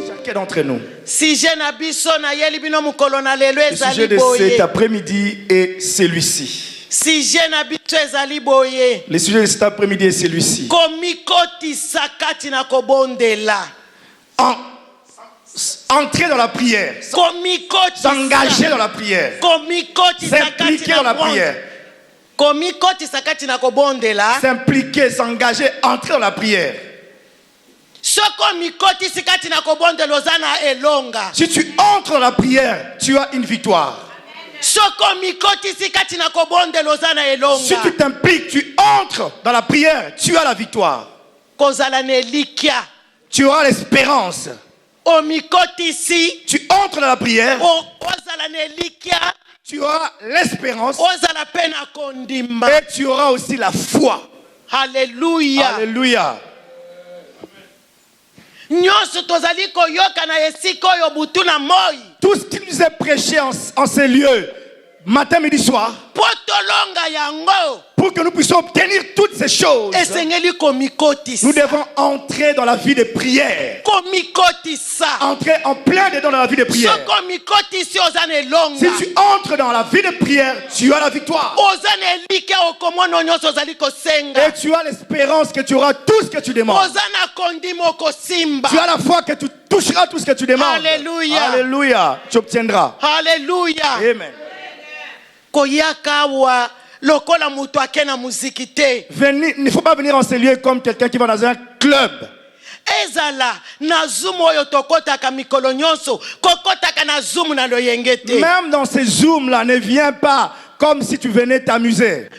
Chacun d'entre nous. Le sujet de cet après-midi est celui-ci. Le sujet de cet après-midi est celui-ci. Entrer dans la prière. S'engager dans la prière. S'impliquer dans la prière. S'impliquer, s'engager, entrer dans la prière. Si tu entres dans la prière, tu as une victoire. Si tu t'impliques, tu entres dans la prière, tu as la victoire. Tu auras l'espérance. Tu entres dans la prière, tu auras l'espérance et tu auras aussi la foi. Alléluia. Alléluia. Tout ce qui nous est prêché en ces lieux, matin, midi, soir, pour que nous puissions obtenir toutes ces choses, nous devons entrer dans la vie de prière. Entrer en plein dedans dans la vie de prière. Si tu entres dans la vie de prière, tu as la victoire. Et tu as l'espérance que tu auras tout ce que tu demandes. Tu as la foi que tu toucheras tout ce que tu demandes. Alléluia. Alléluia. Tu obtiendras. Alléluia. Amen. Il ne faut pas venir en ces lieux comme quelqu'un qui va dans un club. Même dans ces zooms là, ne viens pas comme si tu venais t'amuser.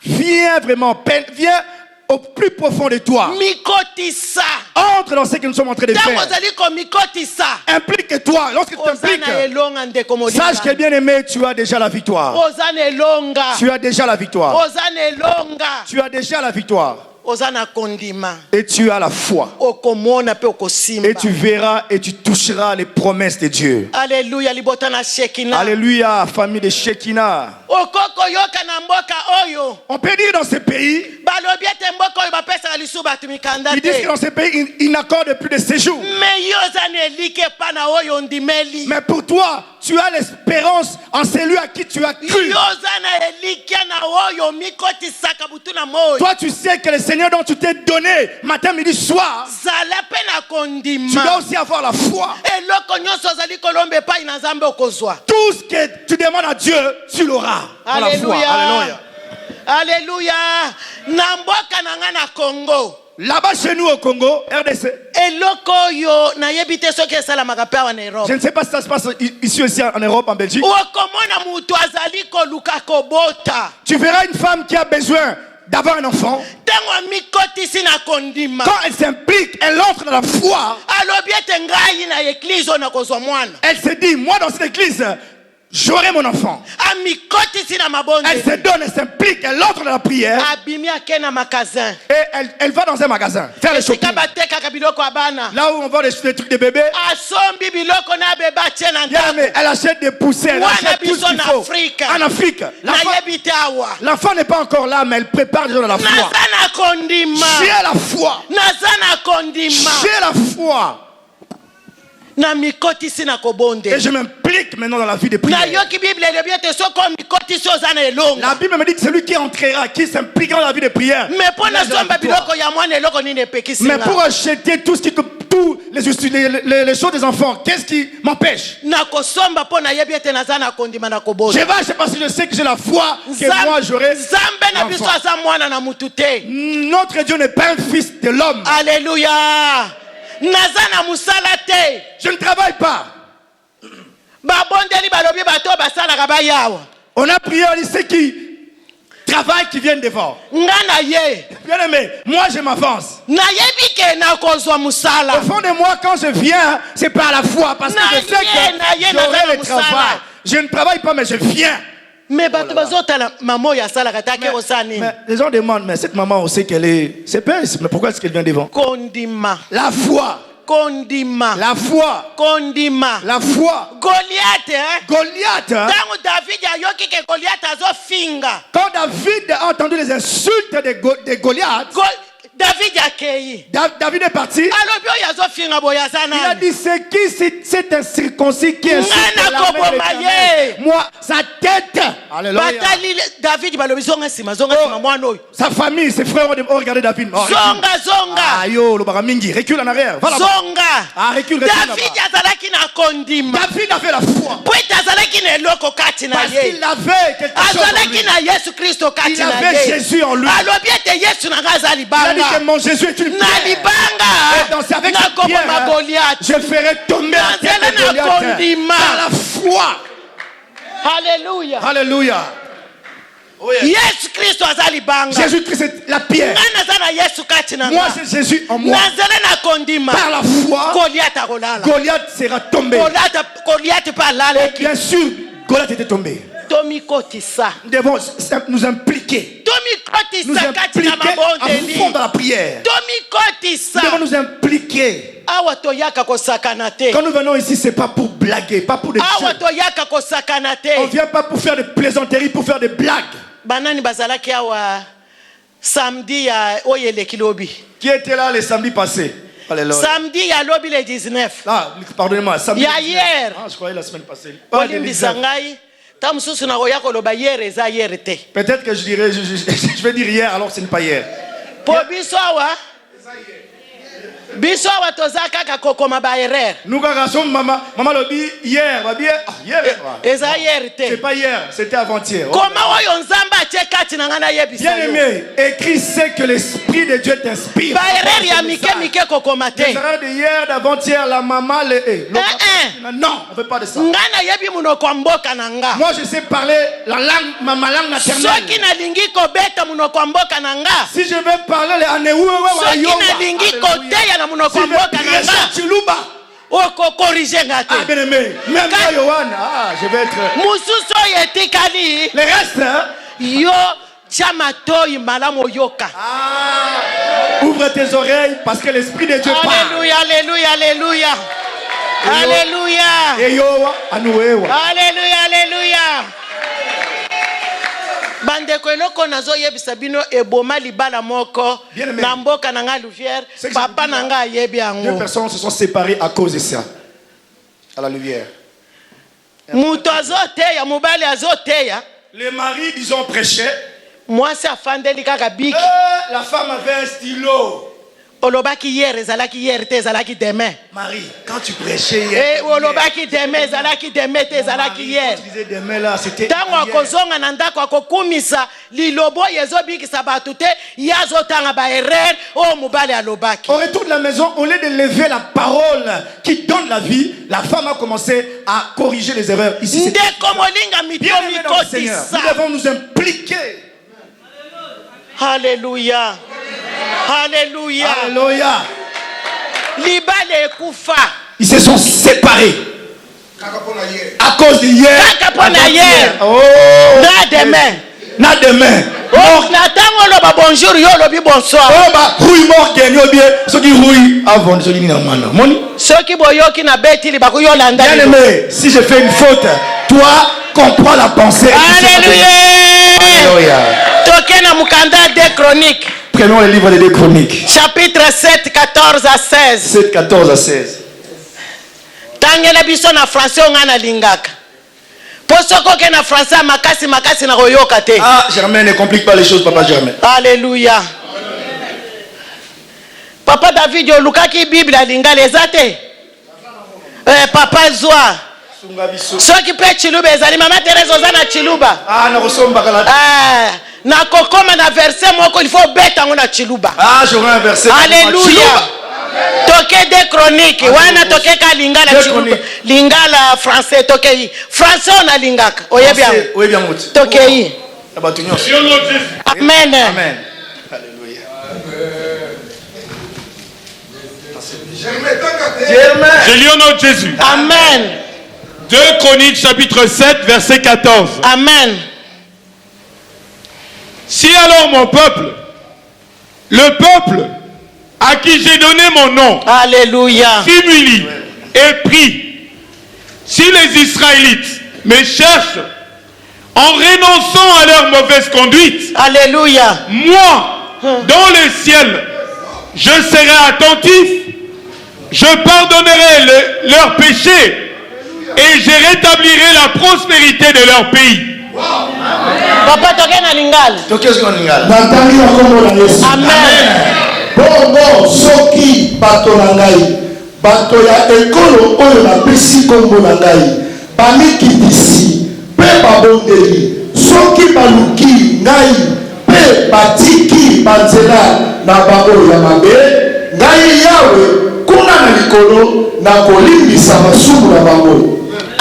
Viens vraiment, viens au plus profond de toi. Entre dans ce que nous sommes en train de faire. Implique-toi. Lorsque tu t'impliques, sache que bien aimé, tu as déjà la victoire. Tu as déjà la victoire. Tu as déjà la victoire. Et tu as la foi. Et tu verras et tu toucheras les promesses de Dieu. Alléluia. Alléluia, famille de Shekinah. On peut dire dans ces pays, ils disent que dans ces pays, ils n'accordent plus de séjour. Mais pour toi, tu as l'espérance en celui à qui tu as cru. Toi, tu sais que le Seigneur dont tu t'es donné matin, midi, soir, tu dois aussi avoir la foi. Tout ce que tu demandes à Dieu, tu l'auras. Alléluia. Alléluia. Là-bas chez nous au Congo, RDC. Je ne sais pas si ça se passe ici aussi en Europe, en Belgique. Tu verras une femme qui a besoin d'avoir un enfant. Quand elle s'implique, elle entre dans la foi. Elle se dit, moi dans cette église, j'aurai mon enfant. Elle se donne, elle s'implique, elle entre dans la prière. Et elle va dans un magasin faire les shopping. Là où on vend des trucs de bébés. Elle achète des poussées, elle achète tout ce qu'il faut. En Afrique. L'enfant n'est pas encore là, mais elle prépare déjà dans la foi. J'ai la foi. J'ai la foi. Et je m'implique maintenant dans la vie de prière. La Bible me dit que celui qui entrera, qui s'impliquera dans la vie de prière. Mais pour acheter tout ce qui, les choses des enfants, qu'est-ce qui m'empêche? Je vais acheter parce que je sais que j'ai la foi que moi j'aurai. Notre Dieu n'est pas un fils de l'homme. Alléluia. Je ne travaille pas. On a prié, on dit ceux qui travaillent, qui viennent devant. Bien aimé, moi je m'avance. Au fond de moi, quand je viens, c'est par la foi. Parce que je sais que j'aurai le travail. Je ne travaille pas, mais je viens. Mais les gens demandent, mais cette maman, on sait qu'elle est. C'est pas, mais pourquoi est-ce qu'elle vient devant? La foi. Kondima. La foi. Kondima. La foi. Goliath, hein? Goliath. Quand David a yoki que Goliath a zo finga. Quand David a entendu les insultes de Goliath, David a cueilli. David est parti. Il a dit c'est qui cet incirconcis qui est moi, sa tête. Alléluia. David, sa famille, ses frères ont regardé David. Oh, recule en arrière. Voilà. Recule. David avait la foi. Parce qu'il avait quelque chose en lui. Il avait Jésus en lui. Il a dit que mon Jésus est une pierre. Et donc c'est avec cette pierre, je ferai tomber la tête de Goliath par la foi. Alléluia. Alléluia. Oh, yeah. Jésus-Christ est la pierre. Moi c'est Jésus en moi. Par la foi, Goliath sera tombé. Et bien sûr, Goliath était tombé. Nous devons nous impliquer. Nous impliquer à fond dans la prière. Nous devons nous impliquer. Quand nous venons ici, ce n'est pas pour blaguer, pas pour des jeux. On ne vient pas pour faire des plaisanteries, pour faire des blagues. Qui était là le samedi passé? Alléluia. Samedi, il y a lobby le 19. Ah, pardonnez-moi. Samedi. Il y a hier. Ah, je croyais la semaine passée. Peut-être que je dirais, je vais dire hier, alors ce n'est pas hier. Nous garçons maman lobby hier, c'est pas hier, c'était avant-hier. Bien aimé, écris ce que l'esprit de Dieu t'inspire. Les erreurs d'hier, d'avant-hier, la maman non, on ne veut pas de ça. Moi je sais parler la langue, ma langue naturelle. Si je veux parler les anéoué, même Yohan, je vais être. Le reste, ouvre tes oreilles parce que l'esprit de Dieu parle. Alléluia, alléluia, alléluia. Alléluia. Alléluia, alléluia. Bandeko eloko nazo yebisa bino eboma libala moko na mboka na nga Louvière papa na nga yebi yango. Deux personnes se sont séparées à cause de ça. À la Louvière. Muto azoteya mobali azoteya. Les maris disons prêchaient. Moi c'est afandeli kaka biki. La femme avait un stylo. Olobaki hier ezalaki hier te ezalaki demain. Marie, quand tu prêchais hier. Olobaki demain ezalaki demain te ezalaki hier. Tu disais demain là, c'était tango akozonga na ndako akokumisa lilobo yezobikisa batu te yazotanga ba erreur o mobali alobaki. Au retour de la maison, au lieu de lever la parole qui donne la vie, la femme a commencé à corriger les erreurs. Ici, nous devons nous impliquer. Alléluia. Alléluia. Alléluia. Libale kufa. Ils se sont séparés. À cause d'hier. Oh. Na demain. Na demain. Oh, natango loba bonjour yo lobi bonsoir. Oh ba rouille mort genyo bien, ceux qui rouillent avant de solini na mana. Moni. Ceux qui boyoki na beti libako yo landa. Bien aimé, si je fais une faute, toi comprends la pensée. Alléluia. Alléluia. Tokena mukanda de chroniques. Prenons le livre des 2 Chroniques. Chapitre 7, 14 à 16. 7, 14 à 16. Tangela biso na français ngana lingaka. Posoko ke na français makasi na koyoka te. Ah, Germain, ne complique pas les choses, papa Germain. Alléluia. Papa David yo lukaki Bible lingala ezate. Papa Zoa. Soki pe chiluba ezali mama Teresa ozana chiluba. Ah, na kosomba kala. Na kokoma na verset moko il faut beta ngona chiluba. Ah, j'aurai un verset. Alléluia. Toke de chronique. Wana toke ka lingala chiluba. Lingala français toke yi. Français on a lingaka. Oyebi yango. Oyebi yango. Toke yi. Abatu nyonso. Amen. Amen. Alléluia. Germain. Je lis au nom de Jésus. Amen. 2 Chroniques chapitre 7 verset 14. Amen. Si alors mon peuple, le peuple à qui j'ai donné mon nom, Alléluia, s'humilie et prie. Si les Israélites me cherchent en renonçant à leur mauvaise conduite, Alléluia, moi, dans le ciel, je serai attentif, je pardonnerai leurs péchés et je rétablirai la prospérité de leur pays. Papa tokena lingala. Amen. Bongo soki bato na ngai, bato ya ekolo oyo na pesi kombo na ngai, balikitisi pe babondeli, soki baluki ngai pe batiki banzela na bango ya mabe, ngai Yawe kuna na likolo na kolimbisa masumu na bango.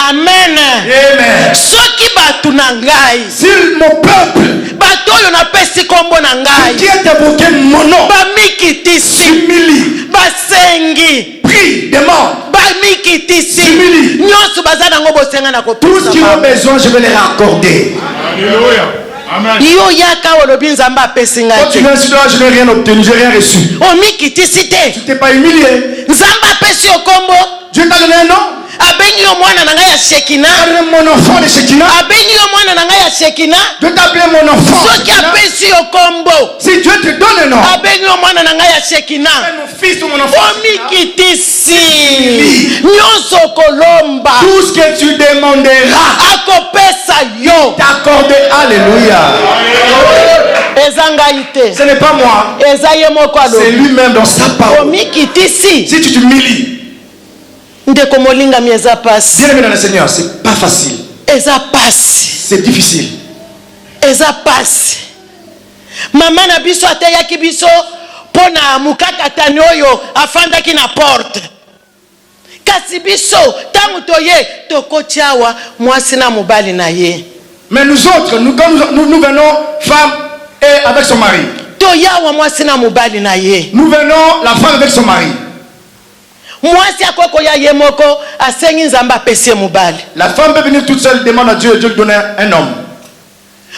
Amen. Amen. Soki batu na ngai, Si mon peuple bato oyo na pesi kombo na ngai, qui est évoqué mon nom, bamikitisi, s'humilie, basengi, prie, demande, bamikitisi, Simili. nyonso baza nango bosenga na tout ce qu'ils ont besoin, je vais les raccorder. Alléluia. Amen. yo yaka olobi nzambe apesi ngai Quand tu viens sur toi, je n'ai rien obtenu, je n'ai rien reçu. omikitisi te, Tu t'es pas humilié. nzambe apesi yo kombo, Dieu t'a donné un nom. abengi yo mwana na ngai ya Shekina, Tu as donné mon enfant de Shekinah. abengi yo mwana na ngai ya Shekina. Dieu t'a appelé mon enfant. Soki apesi yo kombo, Si Dieu te donne un nom, abengi yo mwana na ngai ya Shekina, mon fils ou mon enfant, omikitisi, nyonso kolomba tout ce que tu demanderas, akopesa yo. t'accorder. Alléluia. Eza ngai te, Ce n'est pas moi, eza ye moko c'est alobi. lui-même dans sa parole. Omikitisi, Si tu t'humilies, ndeko molingami, eza pasi, bien aimé dans le Seigneur, c'est pas facile, eza pasi, c'est difficile. eza pasi. Mama na biso ateyaki biso mpo na mukakatani oyo afandaki na porte, kasi biso ntango toye tokoti awa mwasi na mobali na ye, Mais nous autres, quand nous venons, femme et avec son mari, toyawa mwasi na mobali na ye, nous venons, la femme avec son mari. mwasi akoki koya ye moko asengi nzambe apesi ye mobali, La femme peut venir toute seule, demande à Dieu, et Dieu lui donne un homme.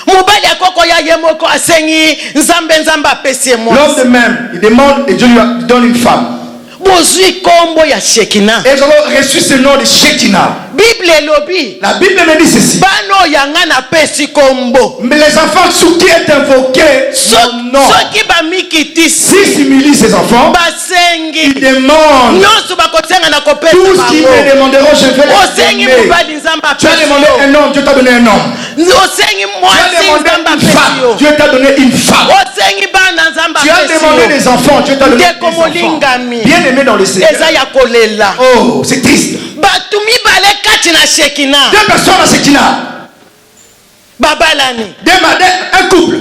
mobali akoki koya ye moko asengi nzambe apesi ye L'homme mwasi. de même, il demande et Dieu lui donne une femme. Bozwi kombo ya Shekina, Et nous avons reçu ce nom de Shekinah. Bible elobi La Bible me dit ceci. bana oyo yanga na pesi kombo, Mais les enfants sous qui est invoqué mon nom, soki bamikitisi s'ils s'humilient ces enfants, ils basengi demandent nyonso bakosenga na kopesa tout ce qu'ils me bango. demanderont, je vais Osengi les donner. mobali nzambe Tu as apesi demandé yo, un homme, Dieu t'a donné un homme. osengi Tu as mwasi demandé nzambe une apesi femme, yo, Dieu t'a donné une femme. osengi bana nzambe Tu as apesi demandé yo. des enfants, Dieu t'a donné des Ndeko enfants. molingami, Bien aimé dans le Seigneur. eza ya kolela. Oh, c'est triste. Batu mibale kati na Shekina Deux personnes à Shekinah, babalani un couple,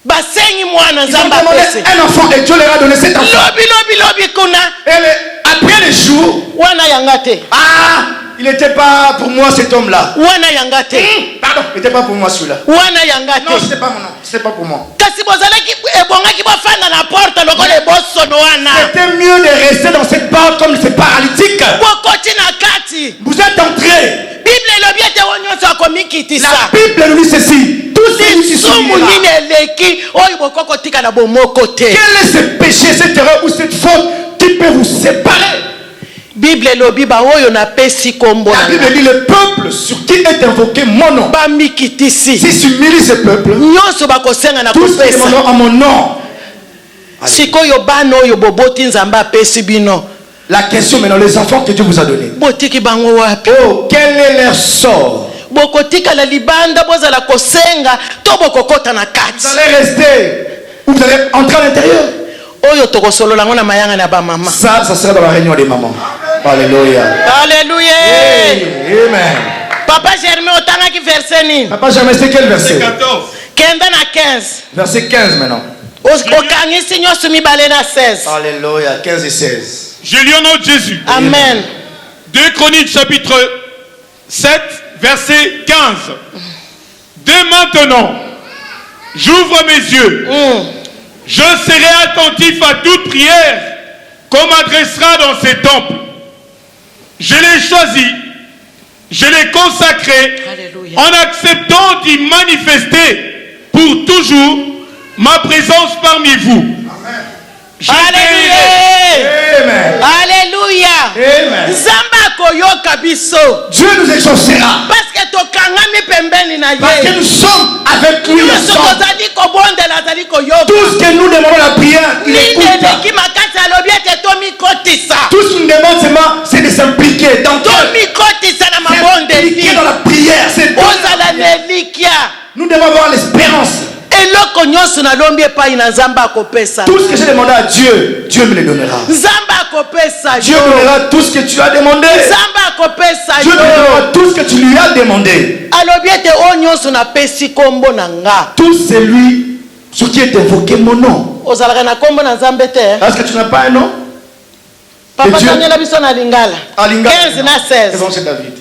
basengi mwana ils ont nzambe demandé apesi un enfant et Dieu leur a donné cet enfant. lobi kuna Et après les jours, wana yanga te, il n'était pas pour moi cet homme-là. wana yanga te, Pardon, il n'était pas pour moi celui-là. wana yanga Non, te. c'était pas mon nom, c'était pas pour moi. Kasi bozalaki ebongaki bafanda na porte lokola ebosono wana, C'était mieux de rester dans cette porte comme ces paralytiques. bokoti na kati. Vous êtes entrés. Bible elobi ete wo nyonso akomikitisa. La Bible nous dit ceci. Tout ce qui lisumu nini eleki oyo bokoki kotika na bomoko te. quel est ce péché, cette erreur ou cette faute qui peut vous séparer? Bible elobi baoyo napesi kombo La Bible dit le peuple sur qui est invoqué mon nom. bamikitisi, Si s'humilie ce peuple, nyonso bakosenga na tous ce qui kopesa. demandent en mon nom. Sikoyo bana oyo boboti nzambe apesi bino, La question maintenant, les enfants que Dieu vous a donnés. botiki bango wapi? Oh, quel est leur sort? Bokotikala libanda bozala kosenga to bokokota na Vous kati allez rester ou vous allez entrer à l'intérieur? oyo tokosolola ngo na mayanga na bamama. Ça sera dans la réunion des mamans. Alléluia. Alléluia. Amen. Papa Germain otangaki verset nini? Papa, jamais c'est quel verset? 14. Kenda na 15. Verset 15 maintenant. Okangisi nyonso mibale na 16. Alléluia. 15 et 16. Je lis au nom de Jésus. Amen. 2 Chroniques chapitre 7 verset 15. Dès maintenant, j'ouvre mes yeux. Je serai attentif à toute prière qu'on m'adressera dans ces temples. Je l'ai choisi, je l'ai consacré. Alléluia. En acceptant d'y manifester pour toujours ma présence parmi vous. Je Alléluia. Dieu nous exaucera. Parce que nous sommes avec lui ensemble. Tout ce que nous demandons la prière, il écoute. Tout ce que nous demandons seulement, c'est de s'impliquer dans s'impliquer dans la prière. C'est nous devons avoir l'espérance. Tout ce que j'ai demandé à Dieu, Dieu me le donnera. Dieu donnera tout ce que tu as demandé. Dieu donnera tout ce que tu lui as demandé. Tout celui sur qui est invoqué mon nom. Est-ce que tu n'as pas un nom? Papa Daniel Abison à Lingala. 15 na 16. C'est David.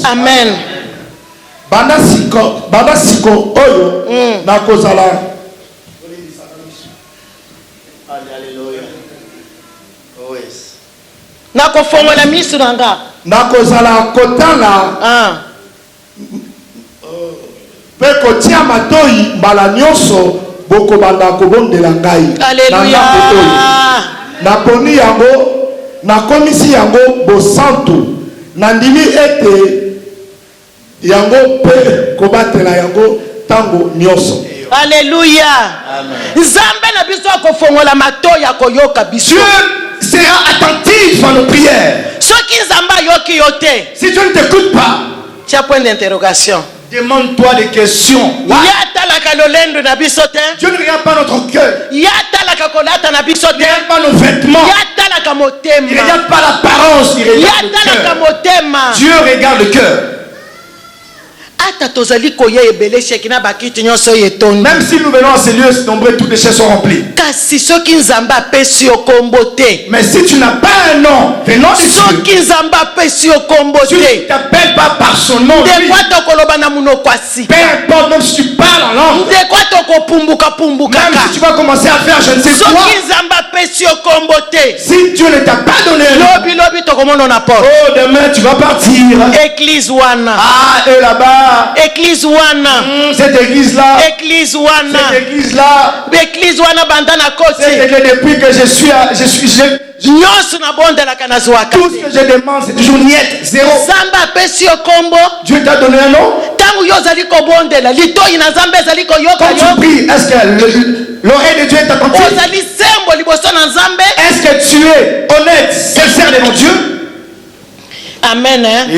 Amen. Banda siko oyo na kozala. Alléluia. Oh yes. Na kofongola misu nanga. Na kozala kotala. Pe kotia matoi mbala nyonso boko banda kobondela ngai. Alléluia. Na poni yango na komisi yango bosantu na ndimi ete yango pe kobatela yango tango nyonso. Alléluia. Nzambe na biso akofongola matoya koyoka biso. Dieu sera attentif à nos prières. Soki nzamba yoki yote. Si Dieu ne t'écoute pas, tu as point d'interrogation. Demande-toi des questions. Dieu ne regarde pas notre cœur. Il ne regarde pas nos vêtements. Il ne regarde pas l'apparence. Il regarde le cœur. Dieu regarde le cœur. Même si nous venons à ces lieux nombreux, toutes les chaises sont remplies. Mais si tu n'as pas un nom venant de Dieu, tu ne t'appelles pas par son nom, peu importe, même si tu parles en langue, même si tu vas commencer à faire je ne sais quoi, si Dieu ne t'a pas donné un nom, oh demain tu vas partir. Église wana. Ah, eux là-bas. Église wana. Cette église là. Église wana. Cette église là. Église wana bandana koti. Cette église depuis que je suis tout ce que je demande c'est toujours niet, zéro. Dieu t'a donné un nom. Quand tu pries, est-ce que l'oreille de Dieu est attentive? Est-ce que tu es honnête, sincère devant Dieu? Amen. Amen.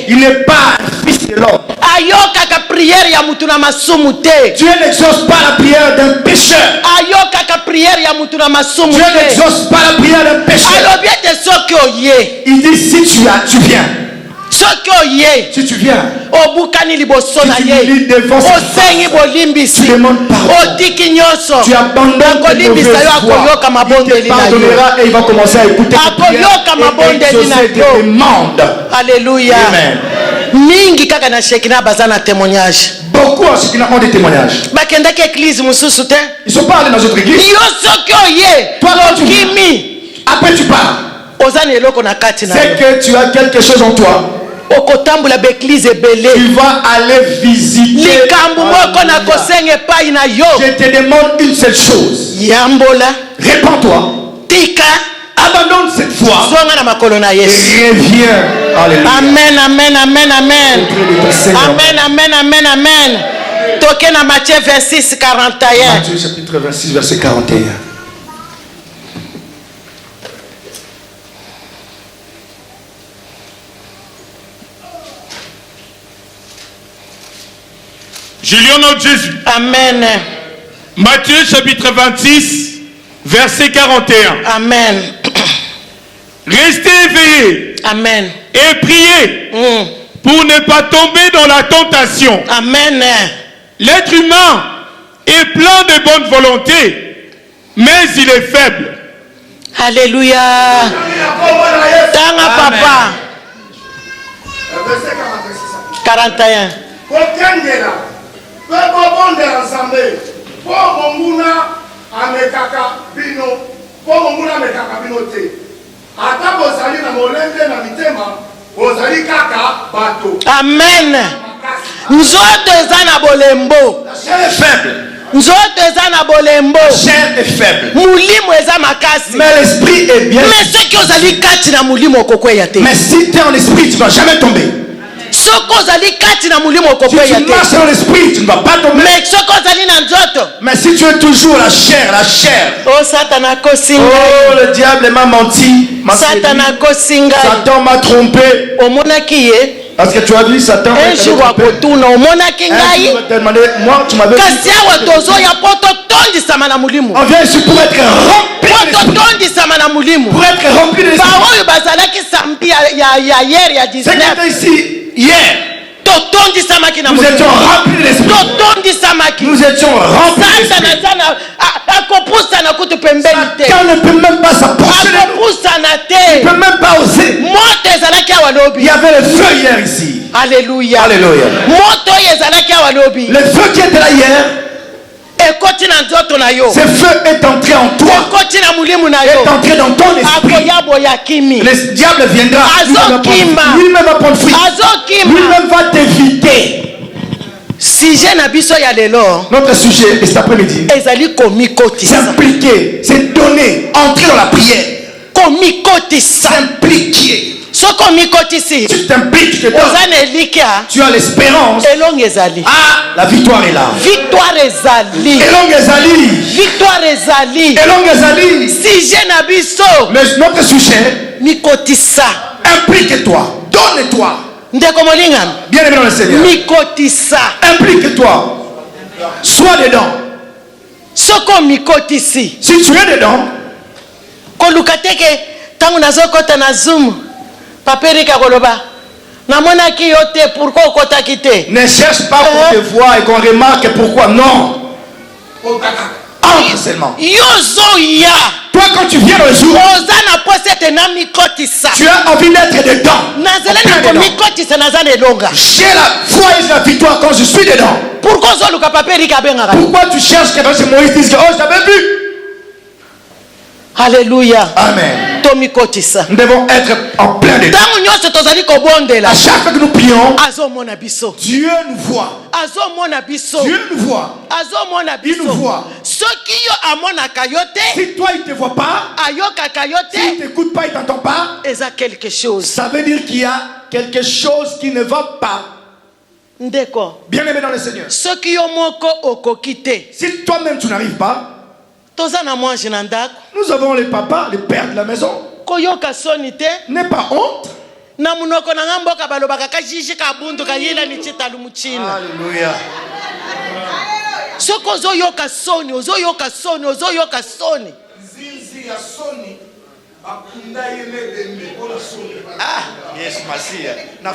Il n'est pas fils de l'homme. Dieu n'exauce pas la prière d'un pécheur. Dieu n'exauce pas la prière d'un pécheur. Il dit si tu viens. Si tu viens, tu demandes pardon, tu abandonnes tes mauvaises voies, il te pardonnera et il va commencer à écouter tes prières et exaucer tes demandes. Alléluia. Amen. Beaucoup en Shekinah ont des témoignages. Ils sont pas allés dans notre église. Toi, après tu pars. C'est que tu as quelque chose en toi. Tu vas aller visiter. Je te demande une seule chose. Répands-toi. Abandonne cette foi. Reviens. Alléluia. Amen, amen, amen, amen. Amen, amen, amen, amen. Toquez dans Matthieu 26, 41. Matthieu chapitre 26, verset 41. Je lis au nom de Jésus. Amen. Matthieu chapitre 26, verset 41. Amen. Restez éveillés. Amen. Et priez pour ne pas tomber dans la tentation. Amen. L'être humain est plein de bonne volonté, mais il est faible. Alléluia. Tanga papa. 41. Amen. Nous autres, la chair est faible. chair est faible. Mais l'esprit est bien. Mais si tu es en esprit, tu ne vas jamais tomber. Si tu marches dans l'esprit, tu ne vas pas tomber. Mais si tu es toujours la chair. Oh, le diable m'a menti. Satan m'a trompé. Parce que tu as dit Satan. Un jour à Kotuna, on m'a demandé, moi tu m'avais dit. On vient ici pour être rempli de l'esprit. Pour être rempli de l'esprit. C'est qui était ici hier. Nous étions remplis de l'esprit. Nous étions remplis de l'esprit. Satan ne peut même pas s'approcher de nous. Il ne peut même pas oser. Il y avait le feu hier ici. Alléluia. Alléluia. Le feu qui était là hier. Ce feu est entré en toi. Est entré dans ton esprit. Le diable viendra. Lui-même va prendre fruit. Lui-même va t'éviter. Notre sujet est cet après-midi. S'impliquer, c'est donner, entrer dans la prière. S'impliquer. Tu t'impliques dedans. Tu as l'espérance. Ah, la victoire est là. Mais notre sujet, implique-toi, donne-toi. Bien aimé dans le Seigneur, implique-toi. Sois dedans. Si tu es dedans, ne cherche pas qu'on te voie et qu'on remarque pourquoi. Non. Entre seulement. Toi, quand tu viens le jour, tu as envie d'être dedans. J'ai la foi et la victoire quand je suis dedans. Pourquoi tu cherches quelque chose? Moïse dit que, oh, j'avais vu. Alléluia. Amen. Nous devons être en plein dedans. À chaque fois que nous prions, Dieu nous voit. Dieu nous voit. Il nous voit. Si toi il ne te voit pas, s'il ne t'écoute pas, il ne t'entend pas, ça veut dire qu'il y a quelque chose qui ne va pas. Bien aimé dans le Seigneur. Si toi-même tu n'arrives pas, nous avons les papas, les pères de la maison. N'aie pas honte. Alléluia.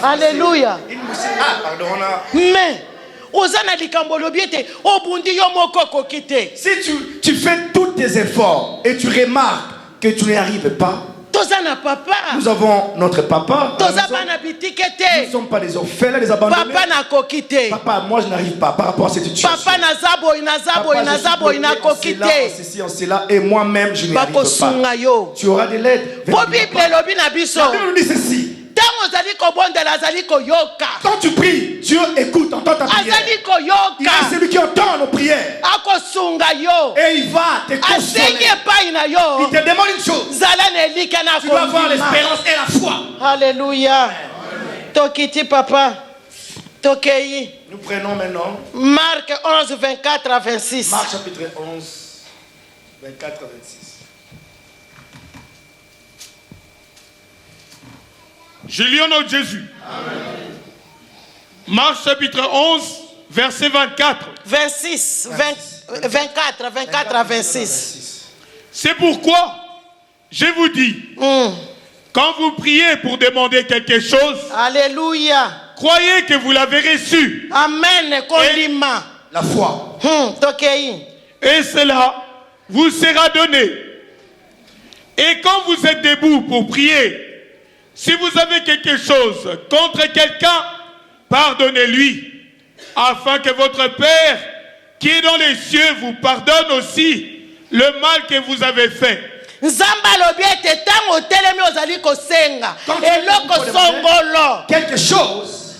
Alléluia. Mais si tu fais tous tes efforts et tu remarques que tu n'y arrives pas, nous avons notre papa. Nous ne sommes pas des orphelins, des abandonnés. Papa, moi je n'arrive pas par rapport à cette situation. Papa, ceci, en cela, et moi-même je n'y arrive pas. Tu auras de l'aide. La Bible nous dit ceci. Quand tu pries, Dieu écoute, entend ta prière. Il est celui qui entend nos prières. Et il va te consoler. Il te demande une chose. Tu dois avoir l'espérance et la foi. Alléluia. Tokiti papa. Tokei. Nous prenons maintenant Marc 11, 24 à 26. Marc chapitre 11, 24 à 26. Je lis au nom de Jésus. Amen. Marc chapitre 11, verset 24. 24 à 26. C'est pourquoi je vous dis, quand vous priez pour demander quelque chose, alléluia, croyez que vous l'avez reçu. Amen. La foi. Et cela vous sera donné. Et quand vous êtes debout pour prier, si vous avez quelque chose contre quelqu'un, pardonnez-lui, afin que votre Père, qui est dans les cieux, vous pardonne aussi le mal que vous avez fait. Quelque chose,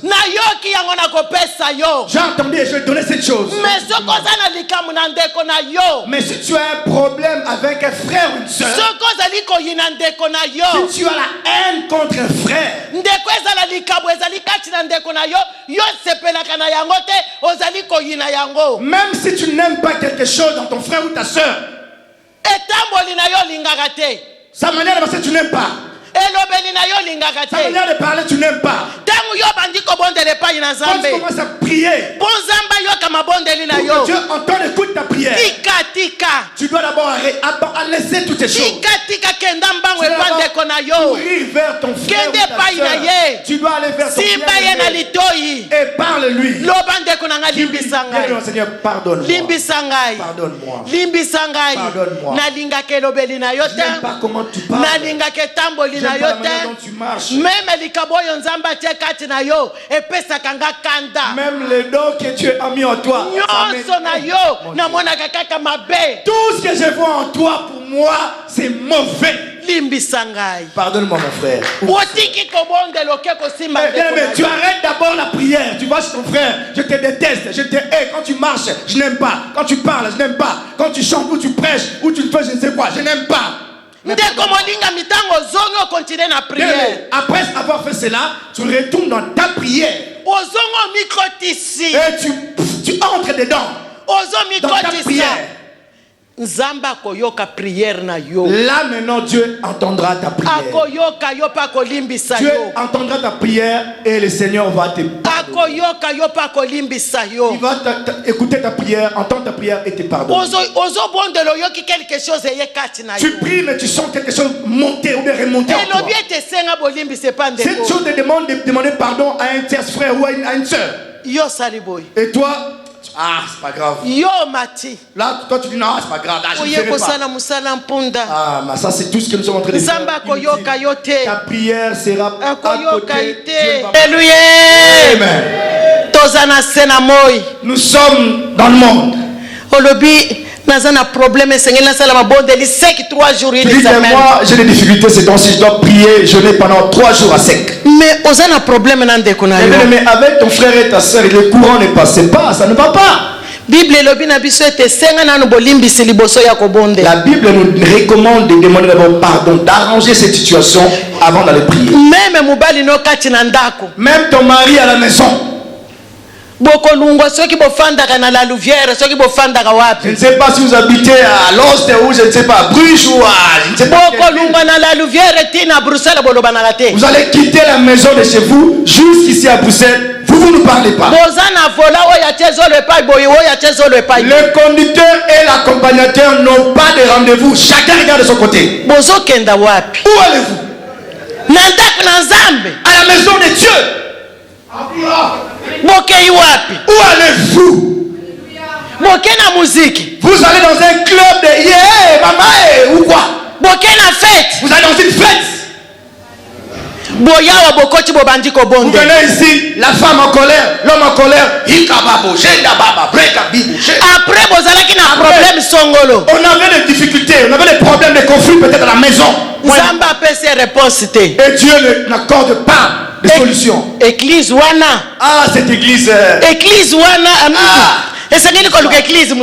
J'ai entendu et je vais donner cette chose. Mais si tu as un problème avec un frère ou une soeur, si tu as la haine contre un frère, même si tu n'aimes pas quelque chose dans ton frère ou ta soeur, sa manière de penser tu n'aimes pas, sa manière de parler tu n'aimes pas, quand tu commences à prier pour que Dieu entende et écoute ta prière, tu dois d'abord laisser toutes ces choses. Tu dois courir vers ton frère ou ta soeur. Tu dois aller vers ton frère et parle-lui. Dis, Seigneur, pardonne-moi. Pardonne-moi. Pardonne-moi. Je n'aime pas comment tu parles. Je n'aime pas la manière dont tu marches. Même les dons que tu as mis en toi. Tout ce que je vois en toi, pour moi, c'est mauvais. Pardonne-moi, mon frère. Mais tu arrêtes d'abord la prière. Tu vas chez ton frère. Je te déteste, je te hais. Quand tu marches, je n'aime pas. Quand tu parles, je n'aime pas. Quand tu chantes ou tu prêches ou tu fais je ne sais quoi, je n'aime pas. Après avoir fait cela, tu retournes dans ta prière. Et tu entres dedans. Dans ta prière. Là maintenant Dieu entendra ta prière. Dieu entendra ta prière et le Seigneur va te pardonner. Il va écouter ta prière, entendre ta prière et te pardonner. Tu pries mais tu sens quelque chose monter ou bien remonter en toi. Cette chose de demander pardon à un tiers frère ou à une soeur. Et toi, ah, c'est pas grave. Là, toi, tu dis non, c'est pas grave. Là, je ne ferai pas. Ah, mais ça, c'est tout ce que nous sommes en train de faire. Ta prière sera à côté. Alléluia. Amen. Nous sommes dans le monde. Moi, j'ai des difficultés ces temps-ci, je dois prier, jeûner pendant 3 jours à sec. Mais avec ton frère et ta soeur, le courant ne passe pas, ça ne va pas. La Bible nous recommande de demander d'abord pardon, d'arranger cette situation avant d'aller prier. Même ton mari à la maison. Je ne sais pas si vous habitez à Lost ou je ne sais pas à Bruges ou à je ne sais pas. Vous allez quitter la maison de chez vous jusqu'ici à Bruxelles. Vous ne parlez pas. Le conducteur et l'accompagnateur n'ont pas de rendez-vous. Chacun regarde de son côté. Où allez-vous? À la maison de Dieu. Où allez-vous? Vous allez dans un club de ou quoi? Vous allez dans une fête. Vous venez ici, la femme en colère, l'homme en colère. Après, on avait des difficultés, on avait des problèmes, des conflits peut-être à la maison. Et Dieu n'accorde pas de solution. Ah, cette église.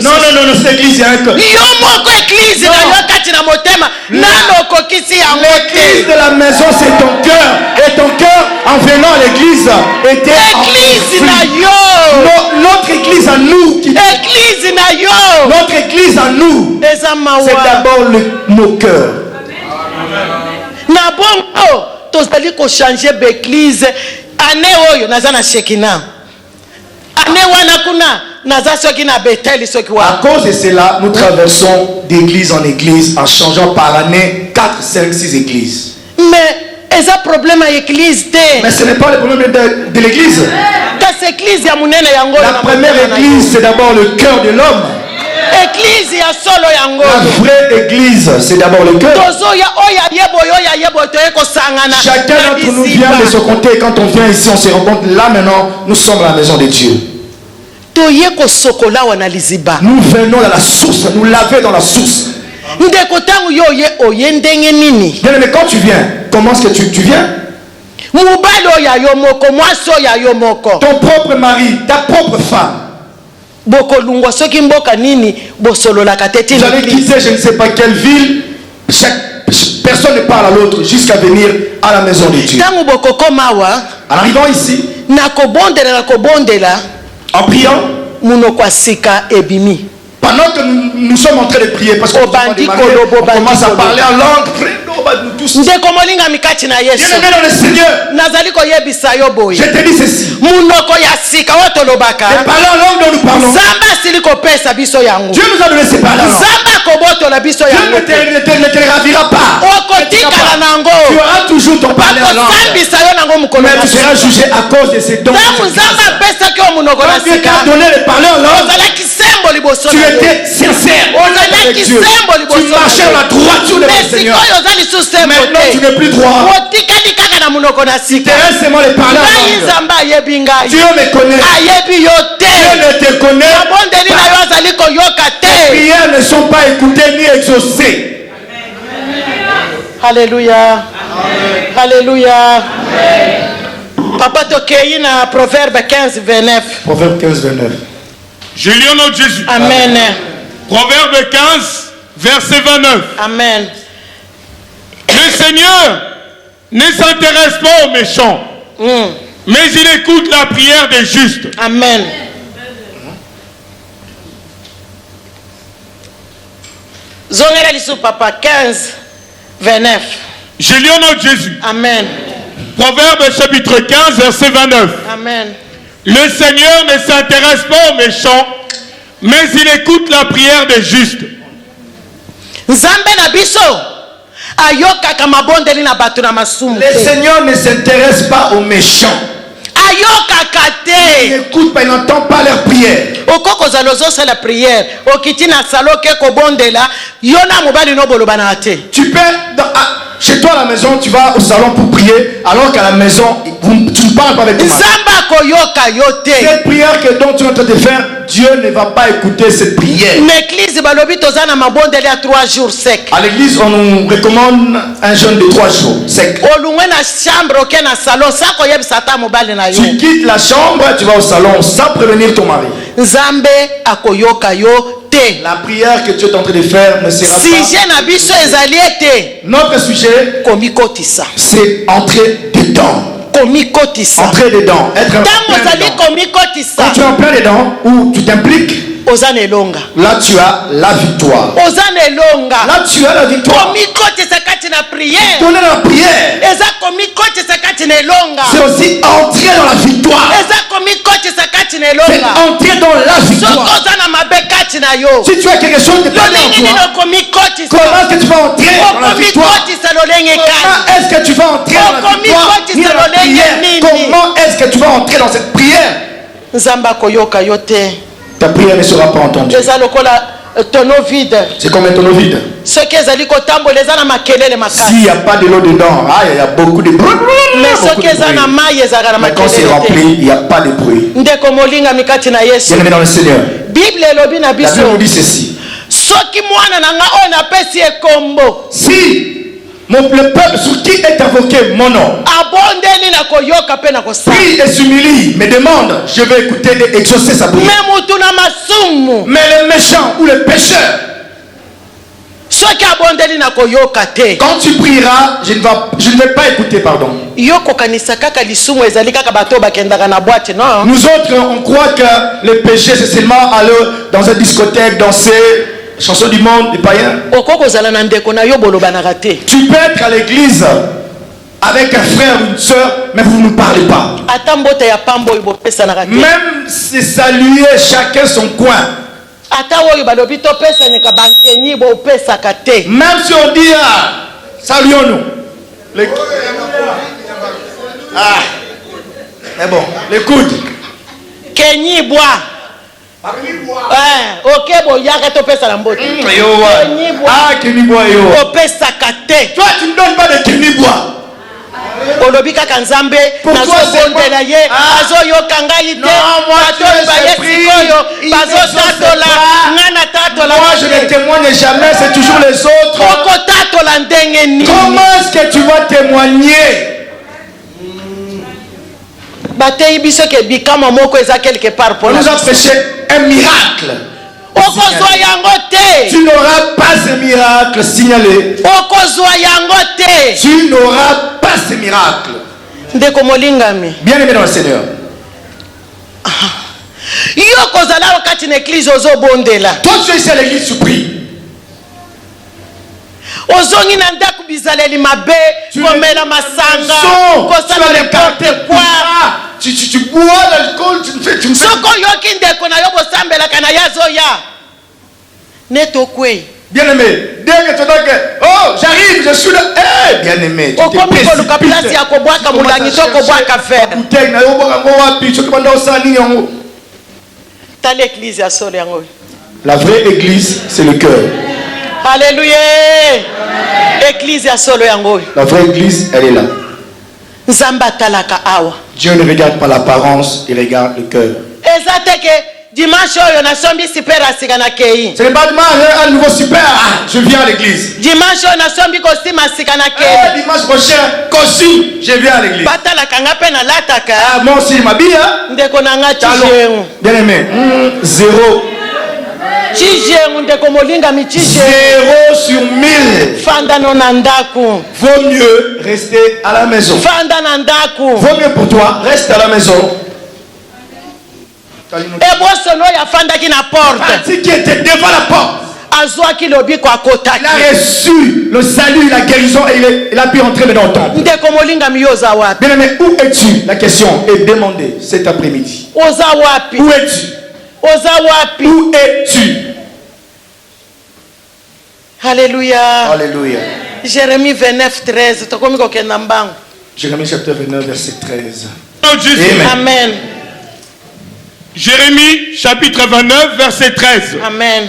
Non, cette église, il y a un code. L'église de la maison, c'est ton cœur. Et ton cœur, en venant à l'église, était notre église à nous. Notre église à nous, c'est d'abord nos cœurs. À cause de cela, nous traversons d'église en église en changeant par année 4, 5, 6 églises. Mais ce n'est pas le problème de l'église. La première église, c'est d'abord le cœur de l'homme. La vraie église, c'est d'abord le cœur. Chacun d'entre nous vient de son côté. Et quand on vient ici, on se rend compte, là maintenant, nous sommes à la maison de Dieu. Nous venons à la source, nous laver dans la source. Bien aimé, quand tu viens, comment est-ce que tu viens? Ton propre mari, ta propre femme. Vous allez quitter je ne sais pas quelle ville. Personne ne parle à l'autre jusqu'à venir à la maison de Dieu. En arrivant ici, en priant, pendant que nous sommes en train de prier, parce qu'on commence à parler en langue. Bien-aimé dans le Seigneur, je te dis ceci. De parler en langue dont nous parlons, Dieu nous a donné ces paroles. Dieu ne te ravira pas. Tu auras toujours ton parler en langue. Mais tu seras jugé à cause de ces dons. Quand Dieu t'a donné de parler en langue, tu étais sincère avec Dieu. Tu marchais dans la droiture de mon Seigneur. Maintenant tu n'es plus droit. Tu te restes seulement de parler en langue. Dieu me connaît. Dieu ne te connaît pas. Tes prières ne sont pas écoutées ni exaucées. Alléluia. Alléluia. Papa Tokei na Proverbe 15, 29. Proverbe 15, 29. Je lis au nom de Jésus. Amen. Proverbe 15, verset 29. Amen. Le Seigneur ne s'intéresse pas aux méchants, mais il écoute la prière des justes. Amen. Zongera lisu papa 15, 29. Je lis au nom de Jésus. Amen. Proverbe chapitre 15, verset 29. Amen. Le Seigneur ne s'intéresse pas aux méchants, mais il écoute la prière des justes. Nzambe na biso ayoka kama bondeli na batu na masumu. Le Seigneur ne s'intéresse pas aux méchants. Ayoka kate. Il n'écoute pas, il n'entend pas leur prière. Okoko zalozo c'est la prière. Okitina saloke ko bondela yona mobali no boloba na ate. Tu peux chez toi à la maison, tu vas au salon pour prier, alors qu'à la maison, tu ne parles pas avec toi. Cette prière que dont tu es en train de faire, Dieu ne va pas écouter cette prière. À l'église, on nous recommande un jeûne de 3 jours sec. Tu quittes la chambre, tu vas au salon sans prévenir ton mari. La prière que tu es en train de faire ne sera pas. Notre sujet, c'est entrer dedans. Entrer dedans. Être en plein dedans. Quand tu es en plein dedans, où tu t'impliques, là tu as la victoire. Là tu as la victoire. Donner la prière, c'est aussi entrer dans la victoire. C'est entrer dans la victoire. Si tu as quelque chose de pas en toi, comment est-ce que tu vas entrer dans la victoire? Comment est-ce que tu vas entrer dans la victoire? Comment est-ce que tu vas entrer dans cette prière? Ta prière ne sera pas entendue. C'est comme un tonneau vide. S'il n'y a pas de l'eau dedans, il y a beaucoup de bruit. Mais quand c'est rempli, il n'y a pas de bruit. Bien-aimé dans le Seigneur, la Bible nous dit ceci. Si le peuple sur qui est invoqué mon nom prie et s'humilie, me demande, je vais écouter et exaucer sa prière. Mais le méchant ou le pécheur, quand tu prieras, je ne vais pas écouter, pardon. Nous autres, on croit que le péché, c'est seulement aller dans une discothèque, danser, chanson du monde, des païens. Tu peux être à l'église avec un frère ou une soeur, mais vous ne parlez pas. Même si saluer chacun son coin. Même si on dit saluons-nous. Mais bon, les coudes. Kenyi bois. Ok, bon, y a arrêté de la mbote. Kenyi bois, yo. Toi, tu ne donnes pas de Kenyi bois. Olobika kanzambe nazo bondela ye azo yokanga ite bato bayesikoyo bazo tatola ngana tatola. Moi je ne témoigne jamais, c'est toujours les autres. Oko tatola ndenge ni. Comment est-ce que tu vas témoigner? On nous a prêché un miracle. Tu n'auras pas ce miracle signalé. Tu n'auras pas ce miracle. Bien aimé dans le Seigneur. Toi tu es ici à l'église, tu pries. Ozongi na ndaku bizaleli mabe komela masanga kosala n'importe quoi. Tu bois l'alcool, tu me fais. Soko yoki ndeko na yo bosambela kana yazoya. Neto kwe. Bien aimé, dès que tu dis que oh j'arrive, je suis là. Eh bien aimé, tu te pèses. Okoko place ya kobwaka mulangi to kobwaka fer. Bouteille na yo boka ngo wapi, tu komanda osani yango. Ta l'église ya solo yango. La vraie église, c'est le cœur. Alléluia. Église ya solo yango. La vraie église, elle est là. Nzamba talaka awa. Dieu ne regarde pas l'apparence, il regarde le cœur. Ezateke dimanche oyo na sombi super asika na kei. Ce n'est pas dimanche un nouveau super. Je viens à l'église. Dimanche oyo na sombi costume asika na kei. Dimanche prochain costume, je viens à l'église. Batalaka nga pe na lataka. Moi aussi ma bille. Ndeko na nga tijenu. Bien aimé. 0. 0 sur 1000. Vaut mieux rester à la maison. Vaut mieux pour toi, reste à la maison. Qui était devant la porte. Il a reçu le salut, la guérison et il a pu entrer dans le temple. Bien aimé, où es-tu? La question est demandée cet après-midi. Où es-tu? Où es-tu? Alléluia. Alléluia. Jérémie 29, 13. Jérémie chapitre 29, verset 13. Amen. Amen. Jérémie chapitre 29, verset 13. Amen.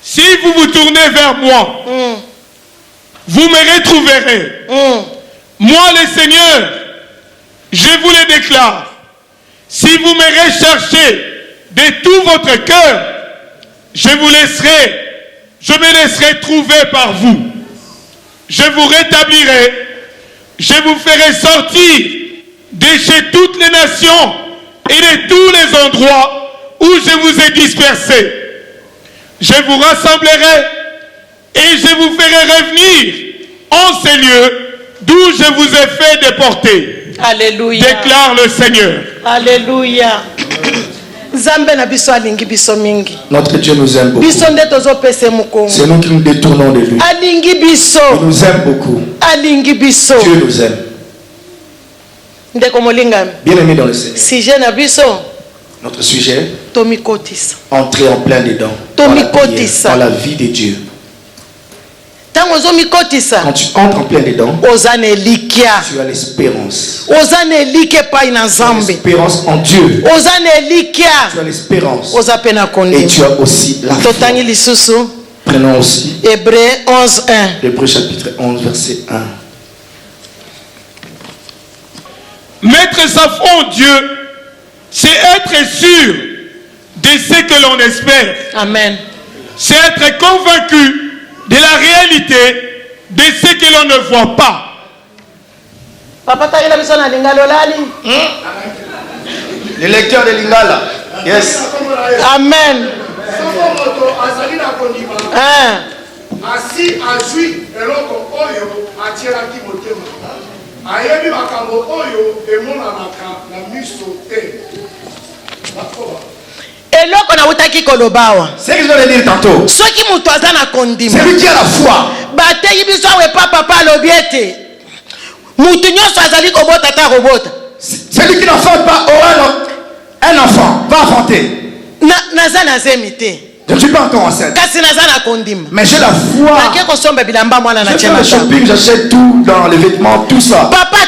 Si vous vous tournez vers moi, vous me retrouverez. Moi le Seigneur, je vous le déclare. Si vous me recherchez de tout votre cœur, je me laisserai trouver par vous. Je vous rétablirai. Je vous ferai sortir de chez toutes les nations et de tous les endroits où je vous ai dispersés. Je vous rassemblerai et je vous ferai revenir en ces lieux d'où je vous ai fait déporter. Alléluia. Déclare le Seigneur. Alléluia. Notre Dieu nous aime beaucoup. C'est nous qui nous détournons de lui. Il nous aime beaucoup. Dieu nous aime. Bien aimé dans le Seigneur. Notre sujet, entrer en plein dedans dans la vie de Dieu. Quand tu entres en plein dedans, tu as l'espérance. Tu as l'espérance en Dieu. Tu as l'espérance. Et tu as aussi la foi. Prenons aussi Hébreux 11, 1. Hébreux chapitre 11, verset 1. Mettre sa foi en Dieu, c'est être sûr de ce que l'on espère. Amen. C'est être convaincu de la réalité de ce que l'on ne voit pas. Papa, tu as besoin de Lingala. Le lecteur de Lingala. Yes. Amen. Asi azui eloko oyo atielaki motema ayebi makambo oyo emonanaka na miso te. Eloko na utaki kolobawa. C'est ce que je vais dire tantôt. Soki mutu aza na kondima. C'est lui qui a la foi. Bateyi biso we papa lobiete. Mutu nyonso azali kobota ta robota. Celui qui n'enfante pas aura un enfant va enfanter. Naza na zemite. Je ne suis pas encore enceinte. Mais j'ai la foi. Je fais le shopping, j'achète tout dans les vêtements, tout ça. Papa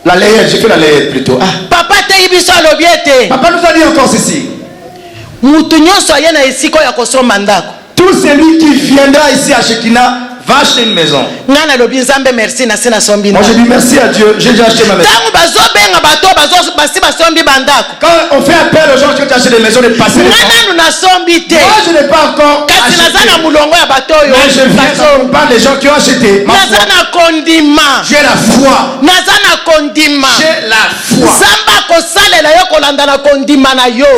la layette, j'ai fait la layette plutôt. Papa Papa nous a dit encore ceci. Tout celui qui viendra ici à Shekina Va acheter une maison. Moi je dis merci à Dieu, j'ai déjà acheté ma maison. Quand on fait appel aux gens qui ont acheté des maisons, de passer les temps. Moi je n'ai pas encore acheté. Mais je viens on parle des gens qui ont acheté. Ma foi. J'ai la foi. J'ai la foi.